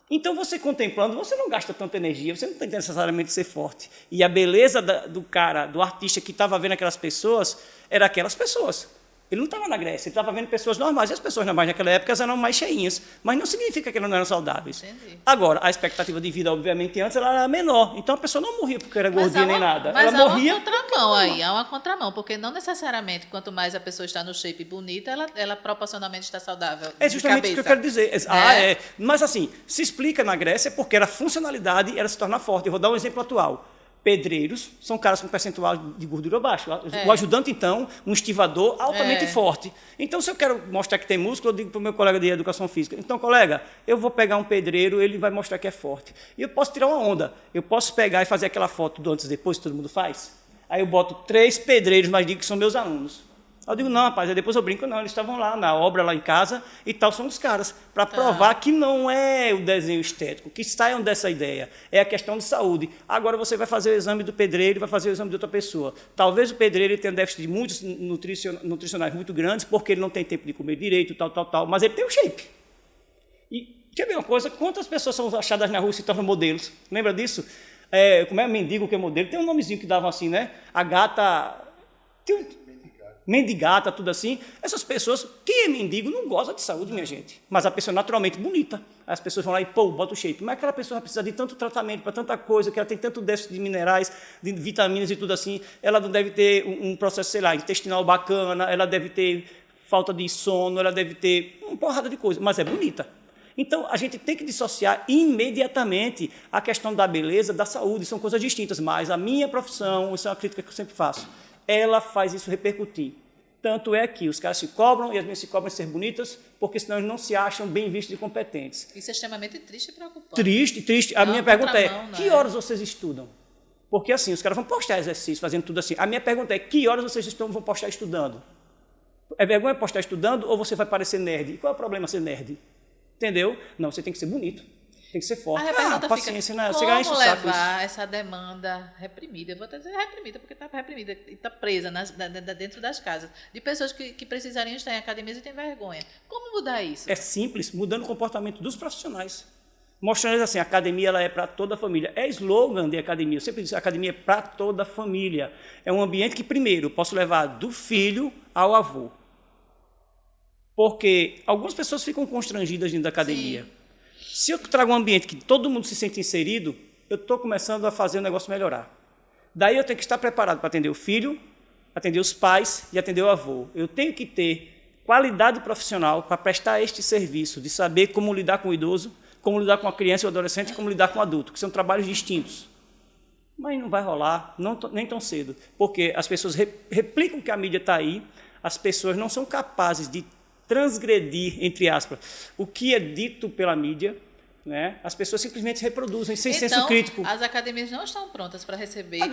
Então, você contemplando, você não gasta tanta energia, você não tem necessariamente que ser forte. E a beleza do cara, do artista que estava vendo aquelas pessoas, era aquelas pessoas. Ele não estava na Grécia, ele estava vendo pessoas normais. E as pessoas normais naquela época eram mais cheinhas. Mas não significa que elas não eram saudáveis. Entendi. Agora, a expectativa de vida, obviamente, antes ela era menor. Então, a pessoa não morria porque era gordinha nem nada. Mas ela há morria. uma contramão aí, há uma contramão. Porque não necessariamente, quanto mais a pessoa está no shape bonita, ela proporcionalmente está saudável. É justamente isso que eu quero dizer. É. Mas, assim, se explica na Grécia porque era funcionalidade, era se tornar forte. Eu vou dar um exemplo atual. Pedreiros são caras com percentual de gordura baixo. O ajudante, então, um estivador altamente forte. Então, se eu quero mostrar que tem músculo, eu digo para o meu colega de educação física, então, colega, eu vou pegar um pedreiro, ele vai mostrar que é forte. E eu posso tirar uma onda. Eu posso pegar e fazer aquela foto do antes e depois, que todo mundo faz. Aí eu boto 3 pedreiros, mas digo que são meus alunos. Eu digo, não, rapaz, aí depois eu brinco, não, eles estavam lá na obra, lá em casa, e tal, são os caras, para provar que não é o desenho estético, que saiam dessa ideia, é a questão de saúde. Agora você vai fazer o exame do pedreiro, vai fazer o exame de outra pessoa. Talvez o pedreiro tenha um déficit de muitos nutricionais muito grandes, porque ele não tem tempo de comer direito, tal, mas ele tem o shape. E quer ver uma coisa? Quantas pessoas são achadas na rua e se tornam modelos? Lembra disso? Como é mendigo que é modelo? Tem um nomezinho que davam assim, né? A gata... Mendigata, tudo assim. Essas pessoas, quem é mendigo não gosta de saúde, minha gente. Mas a pessoa é naturalmente bonita. As pessoas vão lá e, bota o shape. Mas aquela pessoa precisa de tanto tratamento, para tanta coisa, que ela tem tanto déficit de minerais, de vitaminas e tudo assim. Ela não deve ter um processo, sei lá, intestinal bacana, ela deve ter falta de sono, ela deve ter uma porrada de coisa, mas é bonita. Então, a gente tem que dissociar imediatamente a questão da beleza da saúde. São coisas distintas, mas a minha profissão, isso é uma crítica que eu sempre faço, ela faz isso repercutir. Tanto é que os caras se cobram e as minhas se cobram de ser bonitas, porque senão eles não se acham bem vistos e competentes. Isso é extremamente triste e preocupante. Triste. A minha pergunta é, que horas vocês estudam? Porque assim, os caras vão postar exercício, fazendo tudo assim. A minha pergunta é, que horas vocês vão postar estudando? É vergonha postar estudando ou você vai parecer nerd? E qual é o problema ser nerd? Entendeu? Não, você tem que ser bonito. Tem que ser forte. Paciência, né? Como levar essa demanda reprimida? Eu vou até dizer reprimida, porque está reprimida e está presa dentro das casas, de pessoas que precisariam estar em academias e têm vergonha. Como mudar isso? É simples, mudando o comportamento dos profissionais. Mostrando eles assim, a academia ela é para toda a família. É slogan de academia. Eu sempre disse, a academia é para toda a família. É um ambiente que, primeiro, eu posso levar do filho ao avô. Porque algumas pessoas ficam constrangidas dentro da academia. Sim. Se eu trago um ambiente que todo mundo se sente inserido, eu estou começando a fazer o negócio melhorar. Daí eu tenho que estar preparado para atender o filho, atender os pais e atender o avô. Eu tenho que ter qualidade profissional para prestar este serviço, de saber como lidar com o idoso, como lidar com a criança e o adolescente, como lidar com o adulto, que são trabalhos distintos. Mas não vai rolar, nem tão cedo, porque as pessoas replicam que a mídia está aí, as pessoas não são capazes de transgredir, entre aspas, o que é dito pela mídia, né? As pessoas simplesmente reproduzem, sem senso crítico. As academias não estão prontas para receber a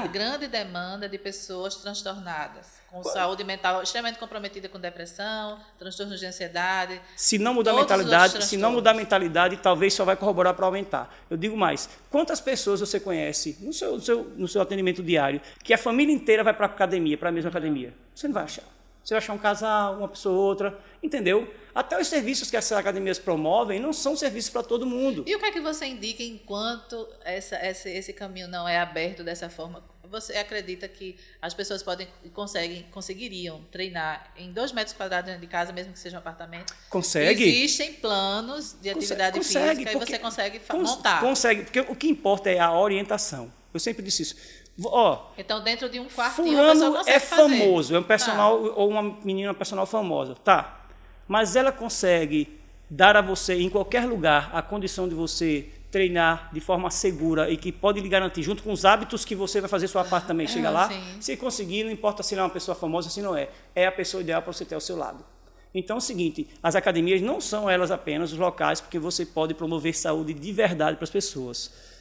grande demanda de pessoas transtornadas, com saúde mental extremamente comprometida com depressão, transtornos de ansiedade. Se não mudar a mentalidade, talvez só vai corroborar para aumentar. Eu digo mais, quantas pessoas você conhece no seu atendimento diário que a família inteira vai para a academia, para a mesma academia? Você não vai achar. Você vai achar um casal, uma pessoa ou outra, entendeu? Até os serviços que essas academias promovem não são serviços para todo mundo. E o que é que você indica enquanto esse caminho não é aberto dessa forma? Você acredita que as pessoas conseguiriam treinar em 2 metros quadrados dentro de casa, mesmo que seja um apartamento? Consegue. Existem planos de atividade física e você consegue montar. Consegue, porque o que importa é a orientação. Eu sempre disse isso. Então, dentro de um quartinho, fulano a pessoa consegue famoso, é um personal ou uma menina personal famosa, tá? Mas ela consegue dar a você, em qualquer lugar, a condição de você treinar de forma segura e que pode lhe garantir, junto com os hábitos que você vai fazer sua parte também, chega lá. Sim. Se conseguir, não importa se ela é uma pessoa famosa, se não é a pessoa ideal para você ter ao seu lado. Então é o seguinte, as academias não são elas apenas os locais porque você pode promover saúde de verdade para as pessoas.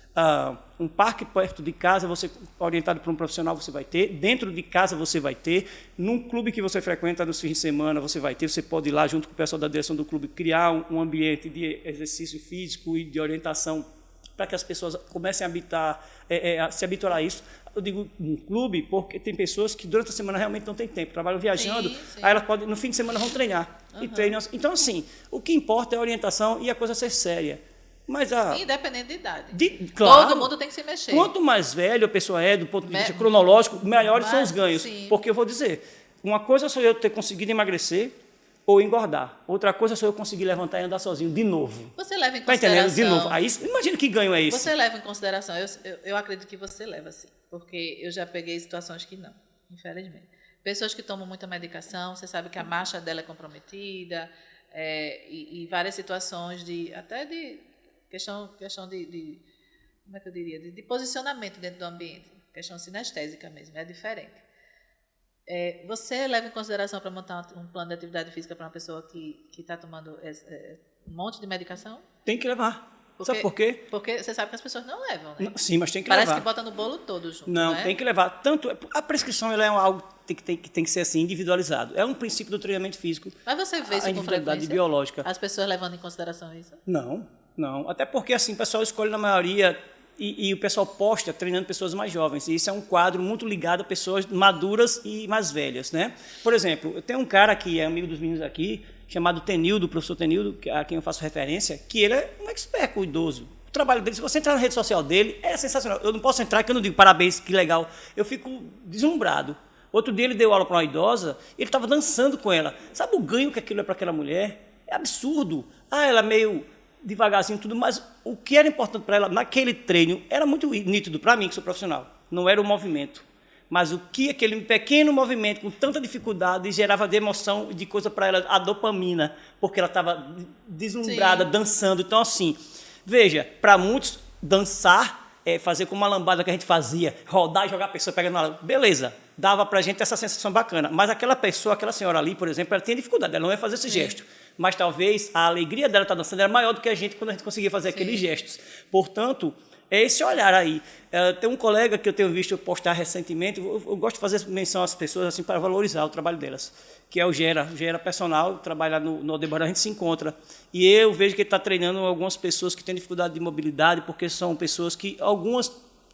Um parque perto de casa, você orientado por um profissional, você vai ter. Dentro de casa, você vai ter. Num clube que você frequenta nos fins de semana, você vai ter. Você pode ir lá, junto com o pessoal da direção do clube, criar um ambiente de exercício físico e de orientação para que as pessoas comecem a se habituar a isso. Eu digo um clube porque tem pessoas que durante a semana realmente não têm tempo, trabalham viajando, sim. Aí elas podem, no fim de semana vão treinar. E treinam. Então, assim, o que importa é a orientação e a coisa ser séria. Mas independente de idade. Claro, todo mundo tem que se mexer. Quanto mais velho a pessoa é, do ponto de vista cronológico, melhores são os ganhos. Sim. Porque eu vou dizer, uma coisa sou eu ter conseguido emagrecer ou engordar. Outra coisa sou eu conseguir levantar e andar sozinho de novo. Você leva em consideração... Tá entendendo? De novo. Aí, imagina que ganho é esse. Você leva em consideração. Eu acredito que você leva, sim. Porque eu já peguei situações que não, infelizmente. Pessoas que tomam muita medicação, você sabe que a marcha dela é comprometida, e várias situações até de questão de como é que eu diria, de posicionamento dentro do ambiente, questão sinestésica mesmo, é diferente. Você leva em consideração para montar um plano de atividade física para uma pessoa que está tomando um monte de medicação? Tem que levar. Sabe por quê? Porque você sabe que as pessoas não levam, né? Sim, mas tem que Parece levar. que bota no bolo todo junto, Não, né? tem que levar. Tanto, a prescrição ela é algo que tem que ser assim, individualizado. É um princípio do treinamento físico. Mas você vê isso a com individualidade frequência? Biológica. As pessoas levando em consideração isso? Não. Até porque assim, o pessoal escolhe na maioria e o pessoal posta treinando pessoas mais jovens. E isso é um quadro muito ligado a pessoas maduras e mais velhas, né? Por exemplo, eu tenho um cara que é amigo dos meninos aqui, chamado Tenildo, o professor Tenildo, a quem eu faço referência, que ele é um expert com o idoso. O trabalho dele, se você entrar na rede social dele, é sensacional. Eu não posso entrar, que eu não digo parabéns, que legal. Eu fico deslumbrado. Outro dia ele deu aula para uma idosa, ele estava dançando com ela. Sabe o ganho que aquilo é para aquela mulher? É absurdo. Ela meio devagarzinho, tudo, mas o que era importante para ela naquele treino era muito nítido para mim, que sou profissional. Não era o movimento, mas o que aquele pequeno movimento, com tanta dificuldade, gerava de emoção e de coisa para ela, a dopamina, porque ela estava deslumbrada, sim, dançando. Então, assim, veja, para muitos, dançar é fazer como uma lambada que a gente fazia, rodar e jogar a pessoa pegando na... Beleza, dava para a gente essa sensação bacana. Mas aquela pessoa, aquela senhora ali, por exemplo, ela tinha dificuldade, ela não ia fazer esse gesto. Mas talvez a alegria dela estar dançando era maior do que a gente quando a gente conseguia fazer aqueles gestos. Portanto, é esse olhar aí. Tem um colega que eu tenho visto postar recentemente, eu gosto de fazer menção às pessoas assim para valorizar o trabalho delas, que é o Gera Personal, trabalha no Aldebarão, a gente se encontra. E eu vejo que ele está treinando algumas pessoas que têm dificuldade de mobilidade, porque são pessoas que, algumas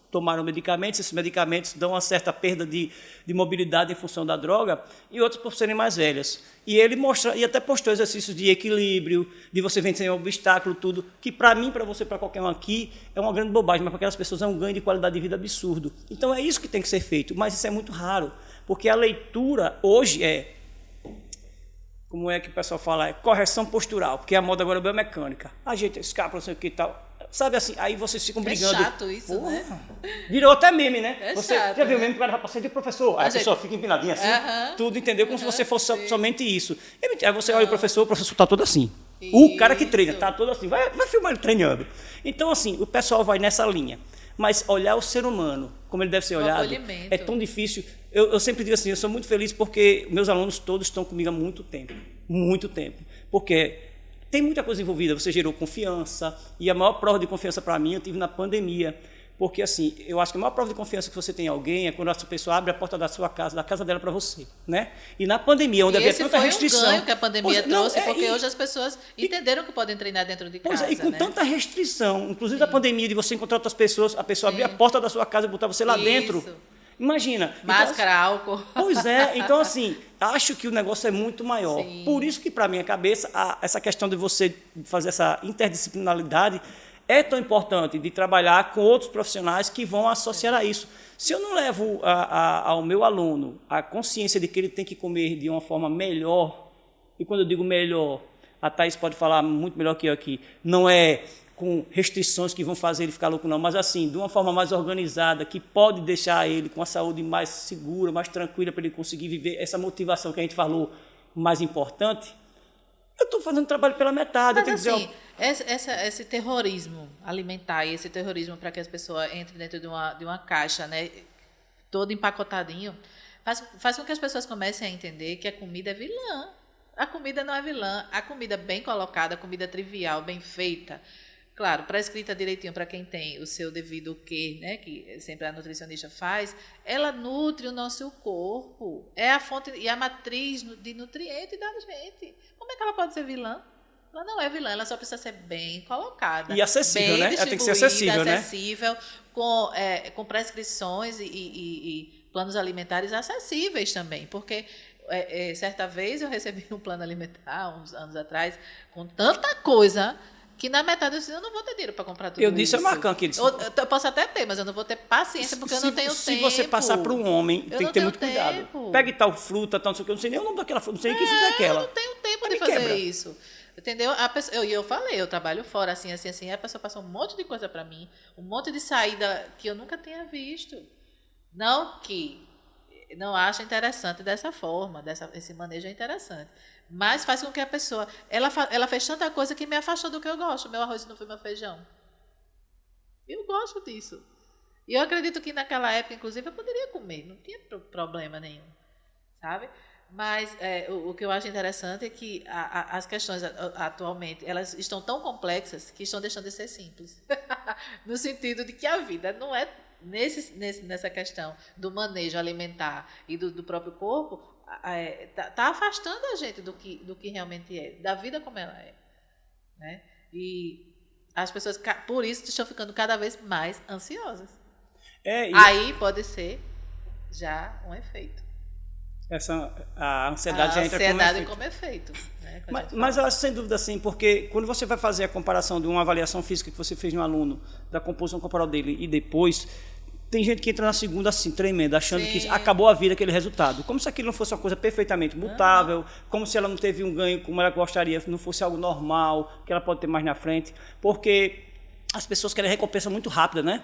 tomaram medicamentos, esses medicamentos dão uma certa perda de mobilidade em função da droga, e outras por serem mais velhas. E ele mostra, e até postou exercícios de equilíbrio, de você vencer um obstáculo, tudo, que para mim, para você, para qualquer um aqui, é uma grande bobagem, mas para aquelas pessoas é um ganho de qualidade de vida absurdo. Então é isso que tem que ser feito, mas isso é muito raro, porque a leitura hoje como é que o pessoal fala, correção postural, porque a moda agora é biomecânica. Ajeita esse cara, não sei o que e tal. Sabe assim, aí vocês ficam brigando. É chato isso, né? Virou até meme, né? É você chato, já viu o né? meme que vai dar para de professor? Aí a pessoa fica empinadinha assim, tudo, entendeu? Como se você fosse somente isso. Aí você olha o professor está todo assim. Isso. O cara que treina está todo assim. Vai filmar ele treinando. Então, assim, o pessoal vai nessa linha. Mas olhar o ser humano, como ele deve ser olhado, é tão difícil. Eu sempre digo assim, eu sou muito feliz porque meus alunos todos estão comigo há muito tempo. Muito tempo. Porque tem muita coisa envolvida, você gerou confiança, e a maior prova de confiança para mim eu tive na pandemia, porque assim, eu acho que a maior prova de confiança que você tem em alguém é quando essa pessoa abre a porta da sua casa, da casa dela para você, né? E na pandemia, onde havia tanta restrição... Esse foi um ganho que a pandemia trouxe, porque hoje as pessoas entenderam que podem treinar dentro de casa, e com tanta restrição, inclusive da pandemia, de você encontrar outras pessoas, a pessoa abrir a porta da sua casa e botar você lá dentro... Imagina. Máscara, então, álcool. Pois é, então assim, acho que o negócio é muito maior. Sim. Por isso que, para minha cabeça, essa questão de você fazer essa interdisciplinaridade é tão importante, de trabalhar com outros profissionais que vão associar a isso. Se eu não levo ao meu aluno a consciência de que ele tem que comer de uma forma melhor, e quando eu digo melhor, a Thaís pode falar muito melhor que eu aqui, não é com restrições que vão fazer ele ficar louco, não, mas assim, de uma forma mais organizada, que pode deixar ele com a saúde mais segura, mais tranquila, para ele conseguir viver essa motivação que a gente falou mais importante, eu estou fazendo trabalho pela metade. Mas assim, esse terrorismo alimentar e esse terrorismo para que as pessoas entrem dentro de uma caixa, né, todo empacotadinho, faz com que as pessoas comecem a entender que a comida é vilã. A comida não é vilã. A comida bem colocada, a comida trivial, bem feita, claro, prescrita direitinho para quem tem o seu devido quê, né, que sempre a nutricionista faz, ela nutre o nosso corpo. É a fonte e a matriz de nutriente da gente. Como é que ela pode ser vilã? Ela não é vilã, ela só precisa ser bem colocada. E acessível, bem né? Ela tem que ser acessível, acessível, com prescrições e planos alimentares acessíveis também. Porque certa vez eu recebi um plano alimentar, uns anos atrás, com tanta coisa que na metade eu disse, eu não vou ter dinheiro para comprar tudo isso. Eu disse a Marcão que disse, eu posso até ter, mas eu não vou ter paciência porque eu não tenho tempo. Se você passar para um homem, tem que ter muito cuidado. Pegue tal fruta, tal, não sei o que, eu não sei nem o nome daquela fruta, não sei nem que fruta é aquela. Eu não tenho tempo de fazer isso. Entendeu? Eu falei, eu trabalho fora, assim, a pessoa passou um monte de coisa para mim, um monte de saída que eu nunca tinha visto. Não que não acha interessante dessa forma, esse manejo é interessante. Mas faz com que a pessoa... Ela fez tanta coisa que me afastou do que eu gosto. Meu arroz não foi meu feijão. Eu gosto disso. E eu acredito que naquela época, inclusive, eu poderia comer. Não tinha problema nenhum. Sabe? Mas o que eu acho interessante é que as questões atualmente, elas estão tão complexas que estão deixando de ser simples. No sentido de que a vida não é... Nessa questão do manejo alimentar e do próprio corpo, tá afastando a gente do que realmente é, da vida como ela é, né? E as pessoas, por isso, estão ficando cada vez mais ansiosas. Aí pode ser já um efeito. A ansiedade já entra como efeito. Né? Mas eu acho sem dúvida assim, porque quando você vai fazer a comparação de uma avaliação física que você fez no aluno, da composição corporal dele e depois, tem gente que entra na segunda assim, tremenda, achando que acabou a vida aquele resultado. Como se aquilo não fosse uma coisa perfeitamente mutável, como se ela não teve um ganho como ela gostaria, não fosse algo normal, que ela pode ter mais na frente. Porque as pessoas querem recompensa muito rápida, né?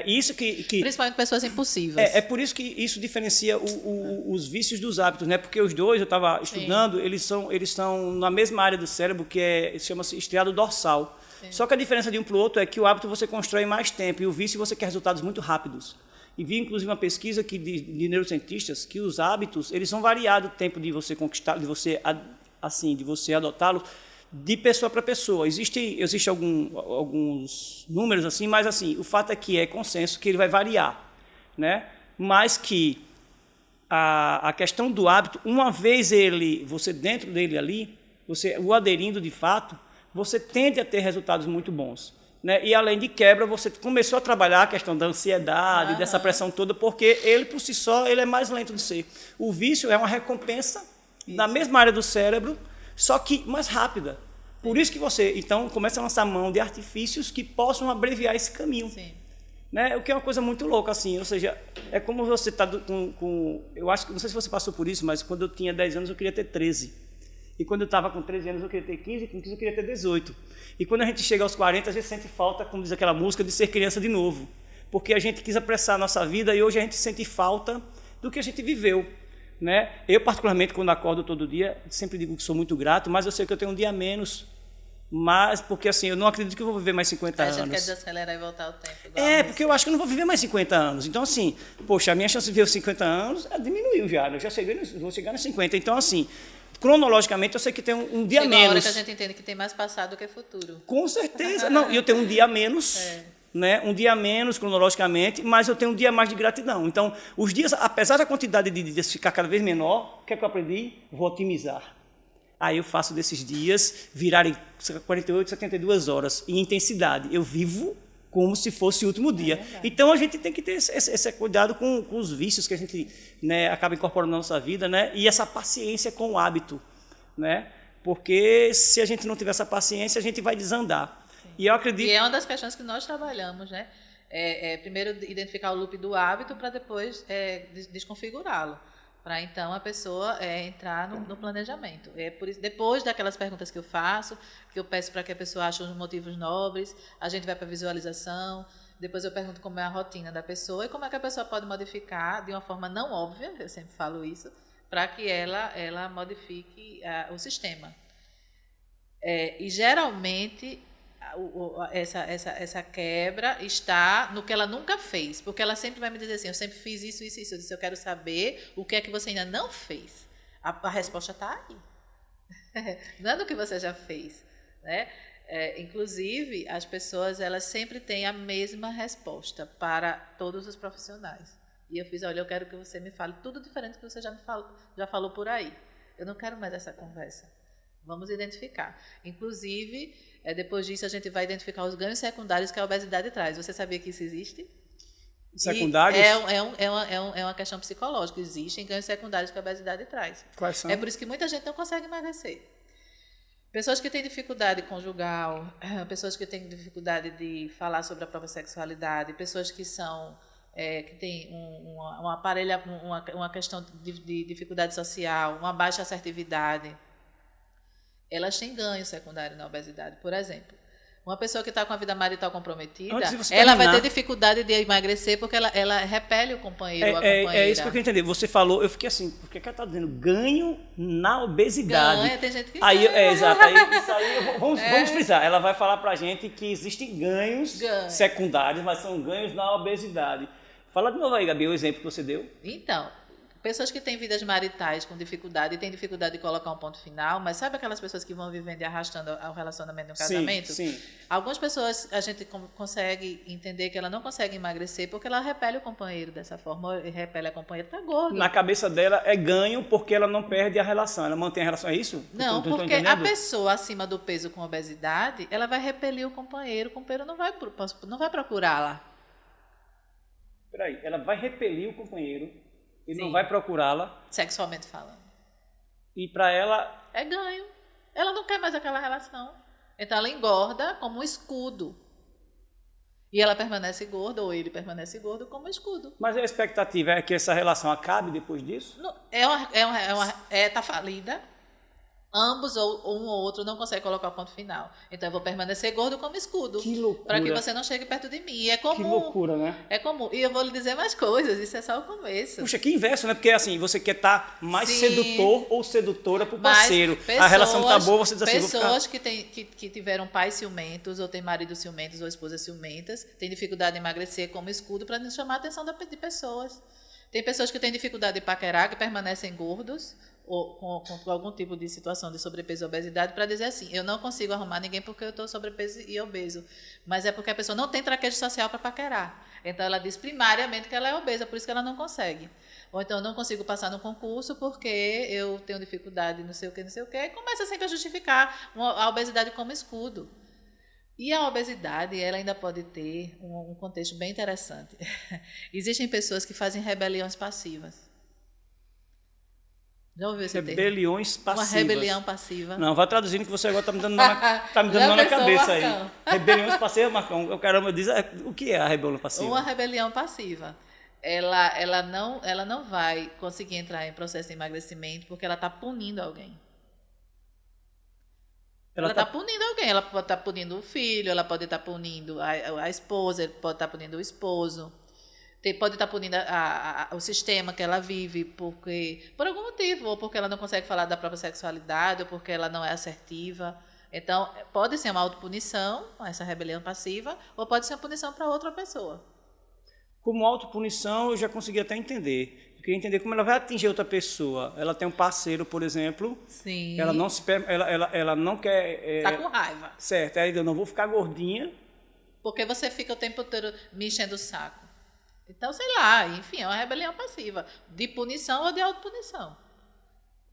Isso que principalmente pessoas impulsivas. É por isso que isso diferencia os vícios dos hábitos, né? Porque os dois, eu estava estudando, eles são na mesma área do cérebro, que chama-se estriado dorsal. Sim. Só que a diferença de um para o outro é que o hábito você constrói mais tempo e o vício você quer resultados muito rápidos. E vi inclusive uma pesquisa de neurocientistas que os hábitos eles são variados o tempo de você conquistar, de você adotá-los de pessoa para pessoa. Existe alguns números assim, mas assim o fato é que é consenso que ele vai variar, né? Mas que a questão do hábito, uma vez você dentro dele ali, você o aderindo de fato, você tende a ter resultados muito bons, né? E além de quebra, você começou a trabalhar a questão da ansiedade, dessa pressão toda, porque ele por si só ele é mais lento de ser. O vício é uma recompensa na mesma área do cérebro, só que mais rápida. Por isso que você então começa a lançar mão de artifícios que possam abreviar esse caminho. Sim. Né? O que é uma coisa muito louca, assim, ou seja, é como você está eu acho que, não sei se você passou por isso, mas quando eu tinha 10 anos eu queria ter 13. E quando eu estava com 13 anos eu queria ter 15, com 15 eu queria ter 18. E quando a gente chega aos 40, a gente sente falta, como diz aquela música, de ser criança de novo. Porque a gente quis apressar a nossa vida e hoje a gente sente falta do que a gente viveu. Né? Eu, particularmente, quando acordo todo dia, sempre digo que sou muito grato, mas eu sei que eu tenho um dia a menos. Mas, porque assim, eu não acredito que eu vou viver mais 50 anos. A gente quer desacelerar e voltar ao tempo. Porque eu acho que eu não vou viver mais 50 anos. Então, assim, poxa, a minha chance de viver 50 anos diminuiu já. Eu já vou chegar nos 50. Então, assim, cronologicamente, eu sei que tem um dia a menos. Uma hora que a gente entende que tem mais passado do que futuro. Com certeza. Não, e eu tenho um dia a menos, né? Um dia a menos, cronologicamente, mas eu tenho um dia a mais de gratidão. Então, os dias, apesar da quantidade de dias ficar cada vez menor, o que é que eu aprendi? Vou otimizar. Aí eu faço desses dias virarem 48, 72 horas em intensidade. Eu vivo como se fosse o último dia. Então, a gente tem que ter esse cuidado com os vícios que a gente, né, acaba incorporando na nossa vida, né, e essa paciência com o hábito. Né, porque se a gente não tiver essa paciência, a gente vai desandar. E eu acredito... E é uma das questões que nós trabalhamos, né? Primeiro, identificar o loop do hábito para depois desconfigurá-lo. Para então a pessoa entrar no planejamento. Por isso, depois daquelas perguntas que eu faço, que eu peço para que a pessoa ache os motivos nobres, a gente vai para a visualização, depois eu pergunto como é a rotina da pessoa e como é que a pessoa pode modificar de uma forma não óbvia, eu sempre falo isso, para que ela modifique o sistema. E geralmente essa quebra está no que ela nunca fez, porque ela sempre vai me dizer assim, eu sempre fiz isso, isso, isso. Eu disse, eu quero saber o que é que você ainda não fez. A resposta está aí. Não é do que você já fez. Né? Inclusive, as pessoas elas sempre têm a mesma resposta para todos os profissionais. E eu fiz, olha, eu quero que você me fale tudo diferente que você já falou por aí. Eu não quero mais essa conversa. Vamos identificar. Inclusive, depois disso, a gente vai identificar os ganhos secundários que a obesidade traz. Você sabia que isso existe? Secundários? É uma questão psicológica. Existem ganhos secundários que a obesidade traz. Quais são? É por isso que muita gente não consegue emagrecer. Pessoas que têm dificuldade conjugal, pessoas que têm dificuldade de falar sobre a própria sexualidade, pessoas que são que têm uma questão de dificuldade social, uma baixa assertividade, elas têm ganho secundário na obesidade. Por exemplo, uma pessoa que está com a vida marital comprometida, ela vai ter dificuldade de emagrecer porque ela repele o companheiro ou a companheira. É isso que eu queria entender. Você falou, eu fiquei assim, porque ela está dizendo ganho na obesidade. Ganha, tem gente que aí, exato. Isso aí, vamos frisar. Ela vai falar para a gente que existem ganhos secundários, mas são ganhos na obesidade. Fala de novo aí, Gabi, o exemplo que você deu. Então, pessoas que têm vidas maritais com dificuldade e têm dificuldade de colocar um ponto final, mas sabe aquelas pessoas que vão vivendo e arrastando o relacionamento no casamento? Sim. Algumas pessoas a gente consegue entender que ela não consegue emagrecer porque ela repele o companheiro dessa forma, repele a companheira, tá gorda. Na cabeça dela é ganho porque ela não perde a relação, ela mantém a relação, é isso? Não, porque a pessoa acima do peso com obesidade, ela vai repelir o companheiro não vai procurá-la. Peraí, ela vai repelir o companheiro e Sim. não vai procurá-la. Sexualmente falando. E para ela... É ganho. Ela não quer mais aquela relação. Então ela engorda como um escudo. E ela permanece gorda, ou ele permanece gordo como escudo. Mas a expectativa é que essa relação acabe depois disso? Tá falida. Ambos, ou um ou outro, não consegue colocar o ponto final. Então eu vou permanecer gordo como escudo. Que loucura. Para que você não chegue perto de mim. E é comum. Que loucura, né? É comum. E eu vou lhe dizer mais coisas, isso é só o começo. Puxa, que inverso, né? Porque assim, você quer estar mais sedutor ou sedutora pro parceiro. A relação tá boa, você diz assim, pessoas que tiveram pais ciumentos, ou têm maridos ciumentos, ou esposas ciumentas, têm dificuldade de emagrecer como escudo para não chamar a atenção de pessoas. Tem pessoas que têm dificuldade de paquerar, que permanecem gordos, ou com algum tipo de situação de sobrepeso e obesidade, para dizer assim, eu não consigo arrumar ninguém porque eu estou sobrepeso e obeso. Mas é porque a pessoa não tem traquejo social para paquerar. Então, ela diz primariamente que ela é obesa, por isso que ela não consegue. Ou então, eu não consigo passar no concurso porque eu tenho dificuldade, não sei o que, e começa sempre a justificar a obesidade como escudo. E a obesidade, ela ainda pode ter um contexto bem interessante. Existem pessoas que fazem rebeliões passivas. Já ouviu esse rebeliões termo? passivas. Uma rebelião passiva. Não, vai traduzindo que você agora está me dando nó na cabeça aí. Rebeliões passivas, Marcão. Caramba, diz o que é a rebelião passiva? Uma rebelião passiva. Ela não vai conseguir entrar em processo de emagrecimento porque ela está punindo alguém. Ela está punindo alguém. Ela pode estar punindo o filho, ela pode estar punindo a esposa, pode estar punindo o esposo. Pode estar punindo o sistema que ela vive por algum motivo, ou porque ela não consegue falar da própria sexualidade, ou porque ela não é assertiva. Então, pode ser uma autopunição, essa rebelião passiva, ou pode ser uma punição para outra pessoa. Como autopunição, eu já consegui até entender. Eu queria entender como ela vai atingir outra pessoa. Ela tem um parceiro, por exemplo. Sim. Ela não quer... Está com raiva. Certo. Aí eu não vou ficar gordinha. Porque você fica o tempo todo me enchendo o saco. Então, sei lá, enfim, é uma rebelião passiva, de punição ou de autopunição.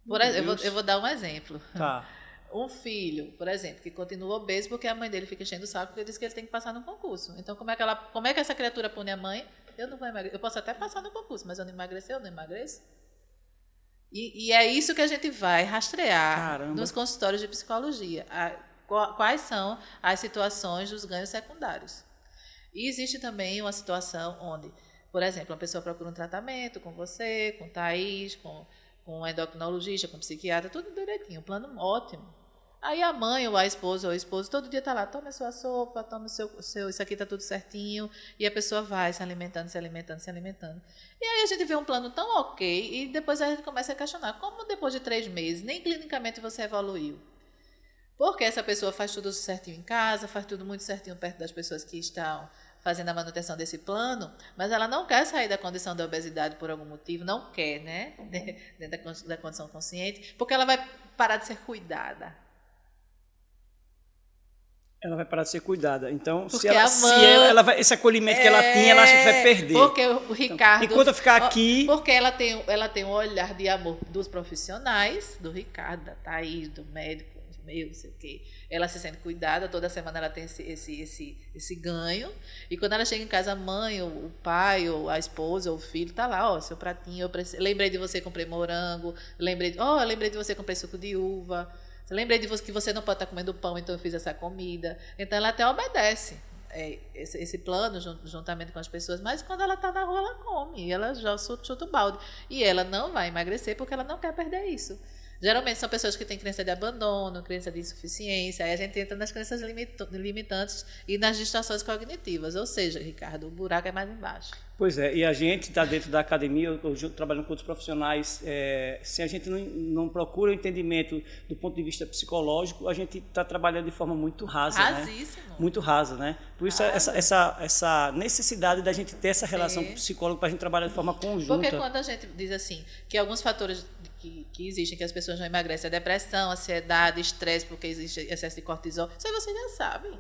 Por exemplo, eu vou dar um exemplo. Tá. Um filho, por exemplo, que continua obeso porque a mãe dele fica enchendo o saco porque diz que ele tem que passar no concurso. Então, como é que essa criatura pune a mãe? Eu não vou emagrecer. Eu posso até passar no concurso, mas eu não emagreço. E é isso que a gente vai rastrear nos consultórios de psicologia. Quais são as situações dos ganhos secundários. E existe também uma situação onde, por exemplo, uma pessoa procura um tratamento com você, com Thaís, com um endocrinologista, com um psiquiatra, tudo direitinho, um plano ótimo. Aí a mãe ou a esposa ou o esposo todo dia está lá, toma a sua sopa, toma o seu, isso aqui está tudo certinho, e a pessoa vai se alimentando. E aí a gente vê um plano tão ok, e depois a gente começa a questionar, como depois de 3 meses, nem clinicamente você evoluiu? Porque essa pessoa faz tudo certinho em casa, faz tudo muito certinho perto das pessoas que estão fazendo a manutenção desse plano, mas ela não quer sair da condição da obesidade por algum motivo, não quer, né? Dentro da condição consciente, porque ela vai parar de ser cuidada. ela vai parar de ser cuidada. Então, Porque ela vai, esse acolhimento que ela tinha, ela acha que vai perder. Porque o Ricardo... Então, enquanto eu ficar aqui... Porque ela tem um olhar de amor dos profissionais, do Ricardo, da Thaís, do médico, meu, não sei o quê. Ela se sente cuidada, toda semana ela tem esse ganho. E quando ela chega em casa, a mãe, o pai, ou a esposa, ou o filho, tá lá, ó, seu pratinho, lembrei de você, comprei morango, lembrei de você, comprei suco de uva. Lembrei de você que você não pode estar comendo pão, então eu fiz essa comida. Então ela até obedece esse plano juntamente com as pessoas, mas quando ela está na rua, ela come, ela já chuta o balde. E ela não vai emagrecer porque ela não quer perder isso. Geralmente são pessoas que têm crença de abandono, crença de insuficiência, aí a gente entra nas crenças limitantes e nas distorções cognitivas. Ou seja, Ricardo, o buraco é mais embaixo. Pois é, e a gente está dentro da academia, eu trabalhando com outros profissionais, se a gente não procura o entendimento do ponto de vista psicológico, a gente está trabalhando de forma muito rasa. Rasíssimo. Né? Muito rasa, né? Por isso essa necessidade da gente ter essa relação com o psicólogo para a gente trabalhar de forma conjunta. Porque quando a gente diz assim, que alguns fatores que existem, que as pessoas não emagrecem, a depressão, ansiedade, estresse, porque existe excesso de cortisol, isso aí vocês já sabem.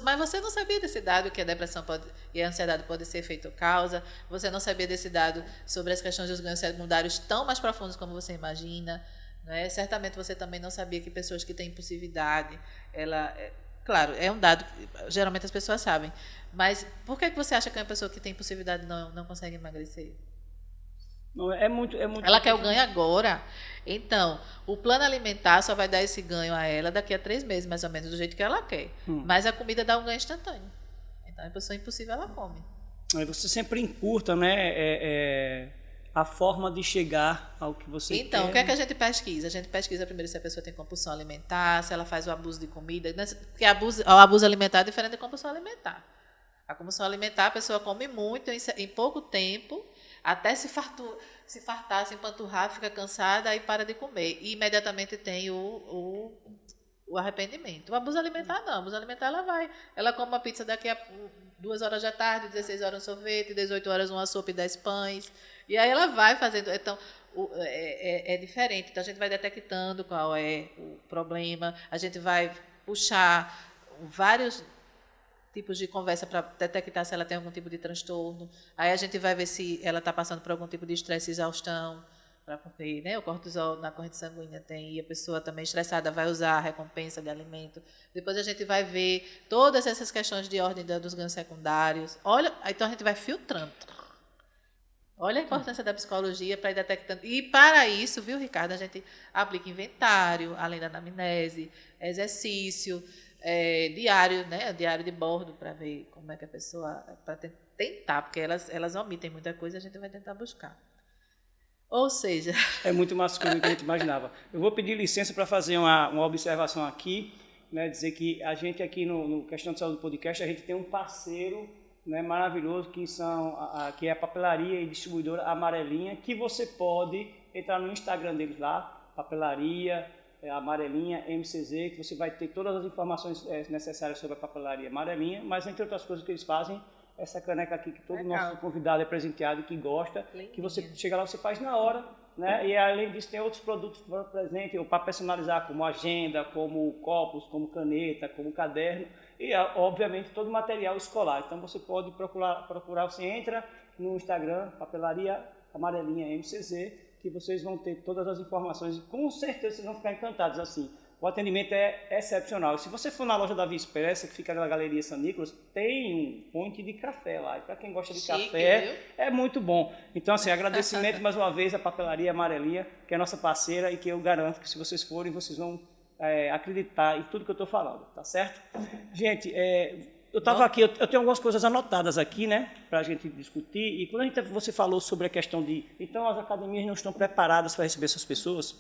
Mas você não sabia desse dado que a depressão e a ansiedade podem ser efeito ou causa, você não sabia desse dado sobre as questões dos ganhos secundários tão mais profundos como você imagina, né? Certamente você também não sabia que pessoas que têm impulsividade, claro, é um dado que geralmente as pessoas sabem, mas por que você acha que uma pessoa que tem impulsividade não consegue emagrecer? Não, é muito. Ela quer o ganho agora. Então, o plano alimentar só vai dar esse ganho a ela daqui a 3 meses, mais ou menos, do jeito que ela quer. Mas a comida dá um ganho instantâneo. Então, a pessoa impossível, ela come. Aí você sempre encurta, né, a forma de chegar ao que você quer. Então, o que é que a gente pesquisa? A gente pesquisa primeiro se a pessoa tem compulsão alimentar, se ela faz o abuso de comida. Porque o abuso alimentar é diferente da compulsão alimentar. A compulsão alimentar, a pessoa come muito em pouco tempo, até se fartar, se empanturrar, fica cansada e para de comer. E imediatamente tem o arrependimento. O abuso alimentar não. O abuso alimentar ela come uma pizza daqui a 2 horas da tarde, 16 horas um sorvete, 18 horas uma sopa e 10 pães. E aí ela vai fazendo. Então, é diferente. Então, a gente vai detectando qual é o problema, a gente vai puxar vários tipos de conversa para detectar se ela tem algum tipo de transtorno. Aí a gente vai ver se ela está passando por algum tipo de estresse e exaustão, porque, né, o cortisol na corrente sanguínea tem, e a pessoa também estressada vai usar a recompensa de alimento. Depois a gente vai ver todas essas questões de ordem dos ganhos secundários. Olha, então a gente vai filtrando. Olha a importância da psicologia para ir detectando. E para isso, viu, Ricardo, a gente aplica inventário, além da anamnese, exercício, diário, né? Diário de bordo, para ver como é que a pessoa... para tentar, porque elas omitem muita coisa, a gente vai tentar buscar. Ou seja... É muito masculino do que a gente imaginava. Eu vou pedir licença para fazer uma observação aqui, né? Dizer que a gente aqui no Questão de Saúde Podcast, a gente tem um parceiro, né, maravilhoso, que é a papelaria e distribuidora Amarelinha, que você pode entrar no Instagram deles lá, papelaria Amarelinha MCZ, que você vai ter todas as informações necessárias sobre a papelaria Amarelinha, mas entre outras coisas que eles fazem, essa caneca aqui que todo nosso convidado é presenteado e que gosta, que você chega lá, você faz na hora, né? E além disso tem outros produtos para presente, ou para personalizar, como agenda, como copos, como caneta, como caderno, e obviamente todo material escolar. Então você pode procurar, você entra no Instagram, papelaria Amarelinha MCZ, que vocês vão ter todas as informações e com certeza vocês vão ficar encantados. Assim, o atendimento é excepcional. E se você for na loja da Via Expressa, que fica na Galeria São Nicolas, tem um ponto de café lá. E para quem gosta de café, viu? É muito bom. Então, assim, agradecimento mais uma vez à papelaria Amarelinha, que é nossa parceira e que eu garanto que se vocês forem, vocês vão acreditar em tudo que eu estou falando, tá certo? Gente, eu estava aqui, eu tenho algumas coisas anotadas aqui, né, para a gente discutir, e quando você falou sobre a questão então as academias não estão preparadas para receber essas pessoas,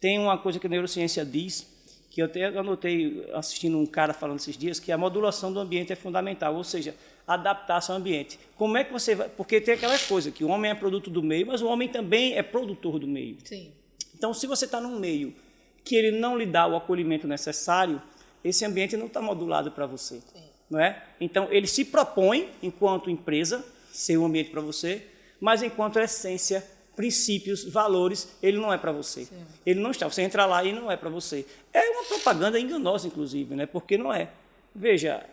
tem uma coisa que a neurociência diz, que eu até anotei assistindo um cara falando esses dias, que a modulação do ambiente é fundamental, ou seja, adaptar-se ao ambiente. Como é que você vai... Porque tem aquela coisa, que o homem é produto do meio, mas o homem também é produtor do meio. Sim. Então, se você está num meio que ele não lhe dá o acolhimento necessário, esse ambiente não está modulado para você. Sim. Não é? Então, ele se propõe, enquanto empresa, ser um ambiente para você, mas enquanto essência, princípios, valores, ele não é para você. Sim. Ele não está. Você entra lá e não é para você. É uma propaganda enganosa, inclusive, né? Porque não é. veja,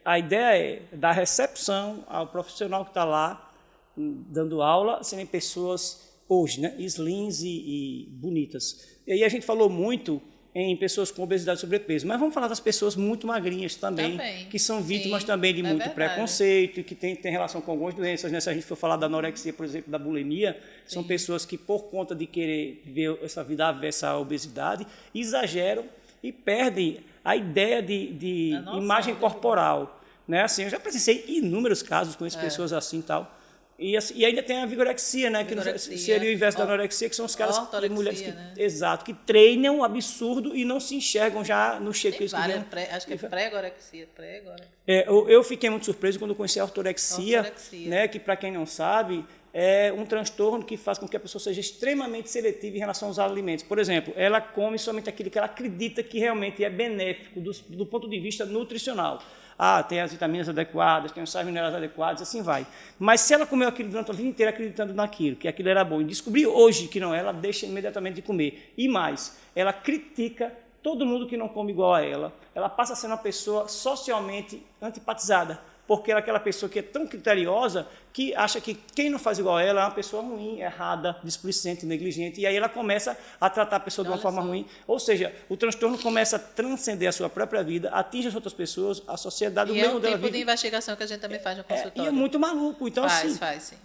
a ideia é dar recepção ao profissional que está lá dando aula, serem pessoas hoje, né, slims e bonitas. E aí a gente falou muito em pessoas com obesidade e sobrepeso, mas vamos falar das pessoas muito magrinhas também. Que são vítimas também de muito preconceito, que tem relação com algumas doenças, né? Se a gente for falar da anorexia, por exemplo, da bulimia, são pessoas que, por conta de querer ver essa vida avessa à obesidade, exageram e perdem a ideia de imagem corporal. Né? Assim, eu já presenciei inúmeros casos com essas pessoas assim e tal. E ainda tem a vigorexia, né? Que seria o inverso da anorexia, que são os caras, mulheres que, né? Exato, que treinam um absurdo e não se enxergam já no shape que eles queriam. Acho que é pré-gorexia. Eu fiquei muito surpreso quando conheci a ortorexia, né? Que, para quem não sabe, é um transtorno que faz com que a pessoa seja extremamente seletiva em relação aos alimentos. Por exemplo, ela come somente aquilo que ela acredita que realmente é benéfico do ponto de vista nutricional. Tem as vitaminas adequadas, tem os sais minerais adequados, assim vai. Mas se ela comeu aquilo durante a vida inteira acreditando naquilo, que aquilo era bom, e descobrir hoje que não é, ela deixa imediatamente de comer. E mais, ela critica todo mundo que não come igual a ela passa a ser uma pessoa socialmente antipatizada, porque ela é aquela pessoa que é tão criteriosa que acha que quem não faz igual a ela é uma pessoa ruim, errada, displicente, negligente, e aí ela começa a tratar a pessoa de uma forma ruim. Ou seja, o transtorno começa a transcender a sua própria vida, atinge as outras pessoas, a sociedade, o meio dela vive. É um tipo de investigação que a gente também faz no consultório. E é muito maluco. Então, faz, sim.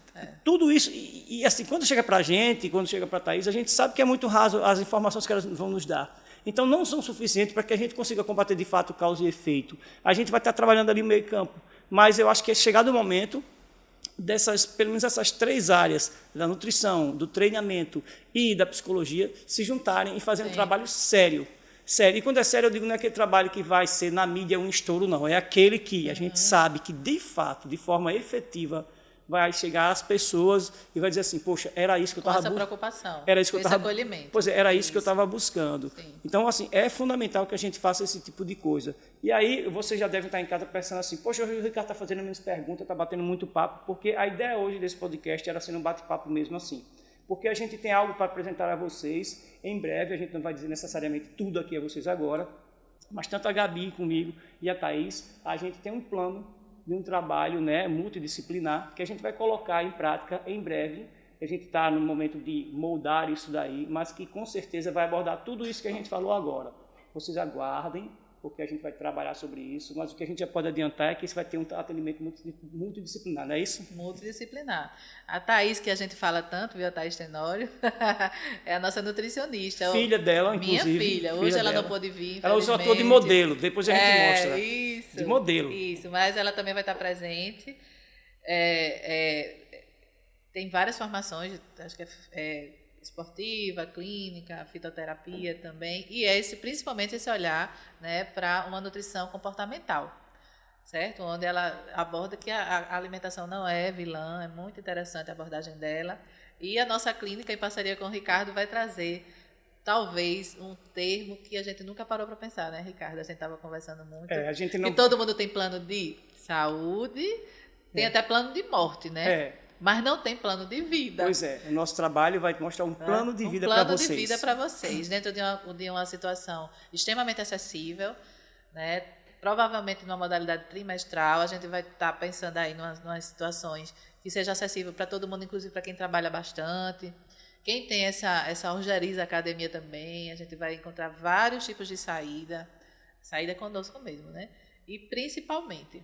Tudo isso, e assim, quando chega para a gente, quando chega para a Thaís, a gente sabe que é muito raso as informações que elas vão nos dar. Então, não são suficientes para que a gente consiga combater de fato causa e efeito. A gente vai estar trabalhando ali no meio campo. Mas eu acho que é chegado o momento pelo menos essas 3 áreas, da nutrição, do treinamento e da psicologia, se juntarem e fazerem um trabalho sério. E quando é sério, eu digo, não é aquele trabalho que vai ser na mídia um estouro, não. É aquele que a gente sabe que, de fato, de forma efetiva, vai chegar às pessoas e vai dizer assim, poxa, era isso que eu estava buscando. Com essa preocupação, era isso que esse acolhimento. Pois é, era isso que eu estava buscando. Sim. Então, assim, é fundamental que a gente faça esse tipo de coisa. E aí, você já deve estar em casa pensando assim, poxa, o Ricardo está fazendo menos perguntas, está batendo muito papo, porque a ideia hoje desse podcast era ser um bate-papo mesmo assim. Porque a gente tem algo para apresentar a vocês em breve, a gente não vai dizer necessariamente tudo aqui a vocês agora, mas tanto a Gabi comigo e a Thaís, a gente tem um plano de um trabalho, né, multidisciplinar que a gente vai colocar em prática em breve. A gente está no momento de moldar isso daí, mas que com certeza vai abordar tudo isso que a gente falou agora. Vocês aguardem, porque a gente vai trabalhar sobre isso, mas o que a gente já pode adiantar é que isso vai ter um atendimento multidisciplinar, não é isso? Multidisciplinar. A Thaís, que a gente fala tanto, viu, a Thaís Tenório, é a nossa nutricionista. Filha dela, inclusive. Minha filha. Hoje ela não pôde vir, ela usa ator de modelo, depois a gente mostra. Isso. De modelo. Isso, mas ela também vai estar presente. Tem várias formações, acho que esportiva, clínica, fitoterapia também, e principalmente esse olhar, né, para uma nutrição comportamental, certo? Onde ela aborda que a alimentação não é vilã, é muito interessante a abordagem dela, e a nossa clínica, em parceria com o Ricardo, vai trazer talvez um termo que a gente nunca parou para pensar, né, Ricardo? A gente estava conversando muito, a gente não... que todo mundo tem plano de saúde, tem até plano de morte, né? Mas não tem plano de vida. Pois é, o nosso trabalho vai mostrar um plano de vida para vocês. Um plano de vida para vocês, dentro de uma situação extremamente acessível, né? Provavelmente numa modalidade trimestral, a gente vai estar pensando aí em situações que seja acessível para todo mundo, inclusive para quem trabalha bastante. Quem tem essa Orgeriza Academia também, a gente vai encontrar vários tipos de saída conosco mesmo, né? E principalmente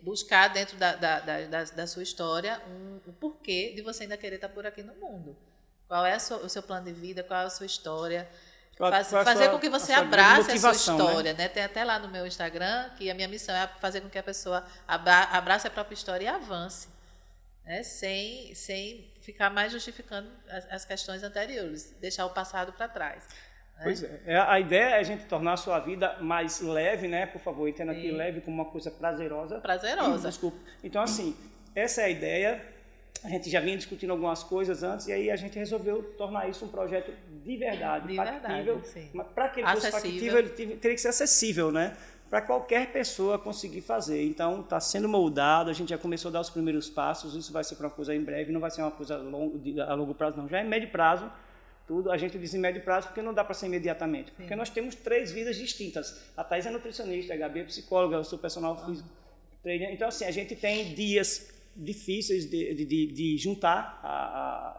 buscar dentro da sua história o porquê de você ainda querer estar por aqui no mundo. Qual é o seu plano de vida, qual é a sua história. Fazer com que você abrace a sua história. Né? Tem até lá no meu Instagram que a minha missão é fazer com que a pessoa abrace a própria história e avance, né? Sem ficar mais justificando as questões anteriores, deixar o passado para trás. Pois é. A ideia é a gente tornar a sua vida mais leve, né? Por favor, entenda aqui leve como uma coisa prazerosa. Desculpa. Então, assim, essa é a ideia. A gente já vinha discutindo algumas coisas antes e aí a gente resolveu tornar isso um projeto de verdade, factível. Mas para que ele fosse factível, ele teria que ser acessível, né? Para qualquer pessoa conseguir fazer. Então, está sendo moldado, a gente já começou a dar os primeiros passos, isso vai ser para uma coisa em breve, não vai ser uma coisa a longo prazo, não. Já é médio prazo. tudo, a gente diz em médio prazo porque não dá para ser imediatamente. Sim. Porque nós temos 3 vidas distintas. A Thaís é nutricionista, a Gabi é psicóloga, eu sou personal físico, trainer. Então, assim, a gente tem dias difíceis de juntar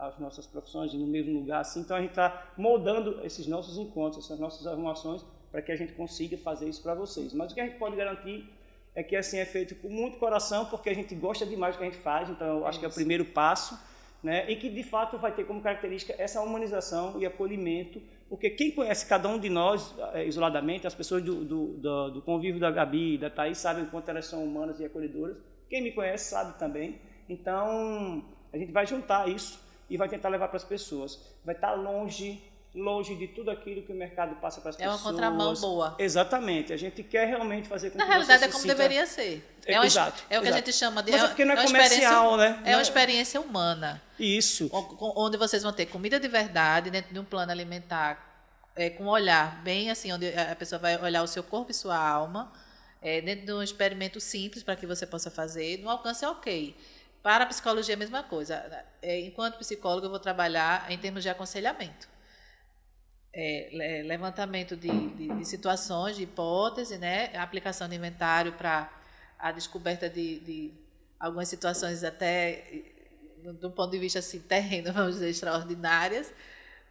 as nossas profissões no mesmo lugar. Assim. Então, a gente está moldando esses nossos encontros, essas nossas arrumações, para que a gente consiga fazer isso para vocês. Mas o que a gente pode garantir é que assim é feito com muito coração, porque a gente gosta demais do que a gente faz, então eu acho que é o primeiro passo, né? E que de fato vai ter como característica essa humanização e acolhimento, porque quem conhece cada um de nós isoladamente, as pessoas do convívio da Gabi e da Thaís sabem o quanto elas são humanas e acolhedoras, quem me conhece sabe também, então a gente vai juntar isso e vai tentar levar para as pessoas, vai estar longe de tudo aquilo que o mercado passa para as pessoas. É uma contramão boa. Exatamente. A gente quer realmente fazer com que na realidade é como deveria ser. Exato. É o que a gente chama de... Mas é porque não é comercial, né? É uma experiência humana. Isso. Onde vocês vão ter comida de verdade, dentro de um plano alimentar, com um olhar bem assim, onde a pessoa vai olhar o seu corpo e sua alma, dentro de um experimento simples para que você possa fazer, no alcance ok. Para a psicologia é a mesma coisa. Enquanto psicóloga, eu vou trabalhar em termos de aconselhamento. Levantamento de situações, de hipótese, né? Aplicação de inventário para a descoberta de algumas situações até do ponto de vista assim, terreno, vamos dizer, extraordinárias,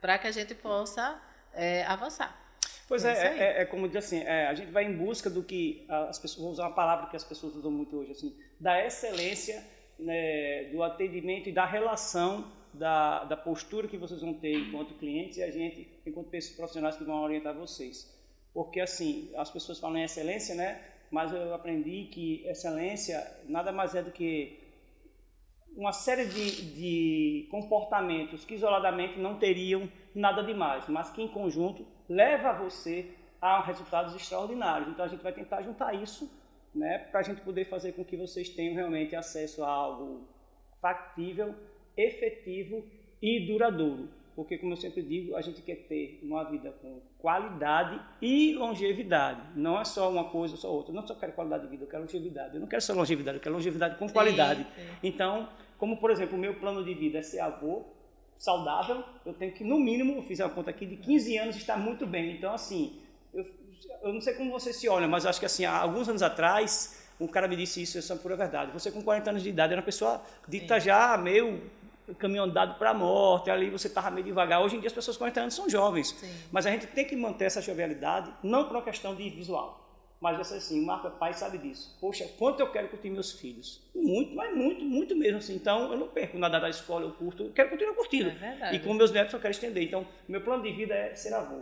para que a gente possa avançar. Pois é como diz assim, a gente vai em busca do que as pessoas, vou usar uma palavra que as pessoas usam muito hoje, assim, da excelência, né, do atendimento e da relação da postura que vocês vão ter enquanto clientes e a gente, enquanto profissionais que vão orientar vocês. Porque, assim, as pessoas falam em excelência, né? Mas eu aprendi que excelência nada mais é do que uma série de comportamentos que isoladamente não teriam nada demais, mas que em conjunto leva você a resultados extraordinários. Então, a gente vai tentar juntar isso, né? Para a gente poder fazer com que vocês tenham realmente acesso a algo factível, efetivo e duradouro, porque como eu sempre digo, a gente quer ter uma vida com qualidade e longevidade, não é só uma coisa ou só outra, eu não só quero qualidade de vida, eu quero longevidade, eu não quero só longevidade, eu quero longevidade com qualidade. Sim. Então, como por exemplo, o meu plano de vida é ser avô saudável, eu tenho que no mínimo, eu fiz uma conta aqui, de 15 anos estar muito bem, então assim, eu não sei como você se olha, mas acho que assim, há alguns anos atrás, um cara me disse isso, essa é a pura verdade, você com 40 anos de idade era uma pessoa dita já meio caminho andado para a morte, ali você estava meio devagar. Hoje em dia as pessoas com 40 anos são jovens, sim, mas a gente tem que manter essa jovialidade, não por uma questão de visual, mas assim, o Marco é pai, sabe disso. Poxa, quanto eu quero curtir meus filhos? Muito, mas muito mesmo assim. Então, eu não perco nada da escola, eu curto, eu quero continuar curtindo. É verdade. E com meus netos eu quero estender. Então, meu plano de vida é ser avô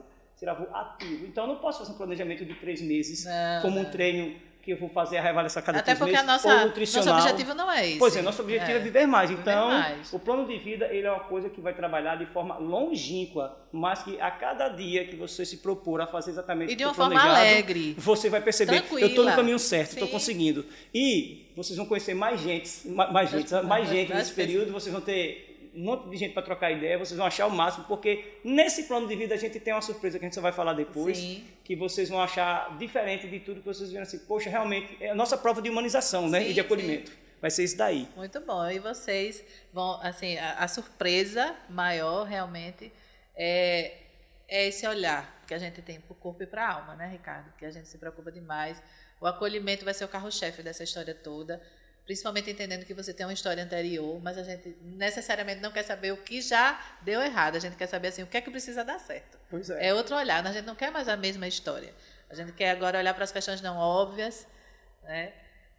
ativo. Então, eu não posso fazer um planejamento de 3 meses, como um treino que eu vou fazer a reavaliação a cada 3 meses, ou nutricional. Nosso objetivo não é esse. Pois é, nosso objetivo é viver mais. Então, o plano de vida ele é uma coisa que vai trabalhar de forma longínqua, mas que a cada dia que você se propor a fazer exatamente o que de uma forma alegre, você vai perceber, tranquila. Eu estou no caminho certo, estou conseguindo. E vocês vão conhecer mais gente nesse período, vocês vão ter um monte de gente para trocar ideia, vocês vão achar o máximo, porque nesse plano de vida a gente tem uma surpresa que a gente só vai falar depois, sim, que vocês vão achar diferente de tudo que vocês viram assim, poxa, realmente é a nossa prova de humanização, né, sim, e de acolhimento. Sim. Vai ser isso daí. Muito bom. E vocês vão, assim, a surpresa maior realmente é esse olhar que a gente tem para o corpo e para a alma, né, Ricardo? Que a gente se preocupa demais. O acolhimento vai ser o carro-chefe dessa história toda, principalmente entendendo que você tem uma história anterior, mas a gente necessariamente não quer saber o que já deu errado, a gente quer saber assim, o que é que precisa dar certo. Pois é. É outro olhar, a gente não quer mais a mesma história. A gente quer agora olhar para as questões não óbvias, né?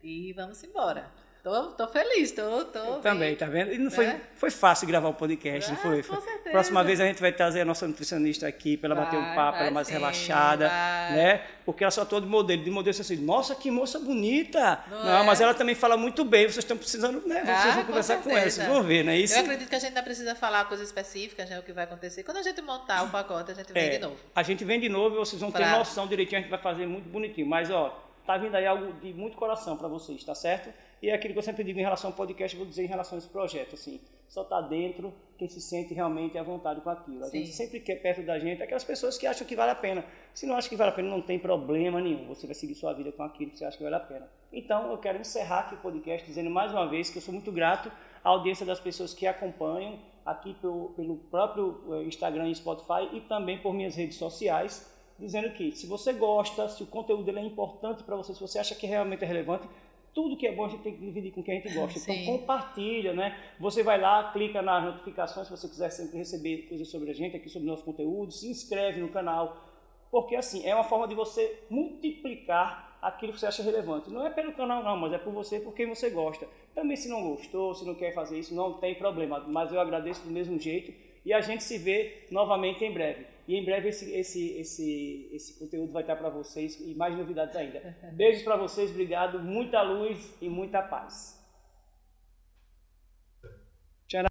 E vamos embora. Tô feliz, tô também, tá vendo? E não foi fácil gravar o podcast, não foi? Com certeza. Próxima vez a gente vai trazer a nossa nutricionista aqui para ela bater um papo, ela mais relaxada, né? Porque ela só atua de modelo assim, nossa, que moça bonita. Não, mas ela também fala muito bem, vocês estão precisando, né? Vocês vão conversar com ela, vocês vão ver, não é isso? Eu acredito que a gente não precisa falar coisas específicas, né? O que vai acontecer. Quando a gente montar o pacote, a gente vem de novo. A gente vem de novo e vocês vão ter noção direitinho, a gente vai fazer muito bonitinho. Mas, ó, tá vindo aí algo de muito coração para vocês, tá certo? E é aquilo que eu sempre digo em relação ao podcast, eu vou dizer em relação a esse projeto, assim, só tá dentro quem se sente realmente à vontade com aquilo. A gente sempre quer perto da gente aquelas pessoas que acham que vale a pena. Se não acha que vale a pena, não tem problema nenhum. Você vai seguir sua vida com aquilo que você acha que vale a pena. Então, eu quero encerrar aqui o podcast dizendo mais uma vez que eu sou muito grato à audiência das pessoas que acompanham aqui pelo próprio Instagram e Spotify e também por minhas redes sociais, dizendo que se você gosta, se o conteúdo dele é importante para você, se você acha que realmente é relevante, tudo que é bom a gente tem que dividir com quem a gente gosta. Sim. Então compartilha, né? Você vai lá, clica nas notificações se você quiser sempre receber coisas sobre a gente, aqui sobre o nosso conteúdo, se inscreve no canal, porque assim, é uma forma de você multiplicar aquilo que você acha relevante. Não é pelo canal não, mas é por você, por quem você gosta. Também se não gostou, se não quer fazer isso, não tem problema, mas eu agradeço do mesmo jeito e a gente se vê novamente em breve. E em breve esse conteúdo vai estar para vocês e mais novidades ainda. Beijos para vocês, obrigado, muita luz e muita paz.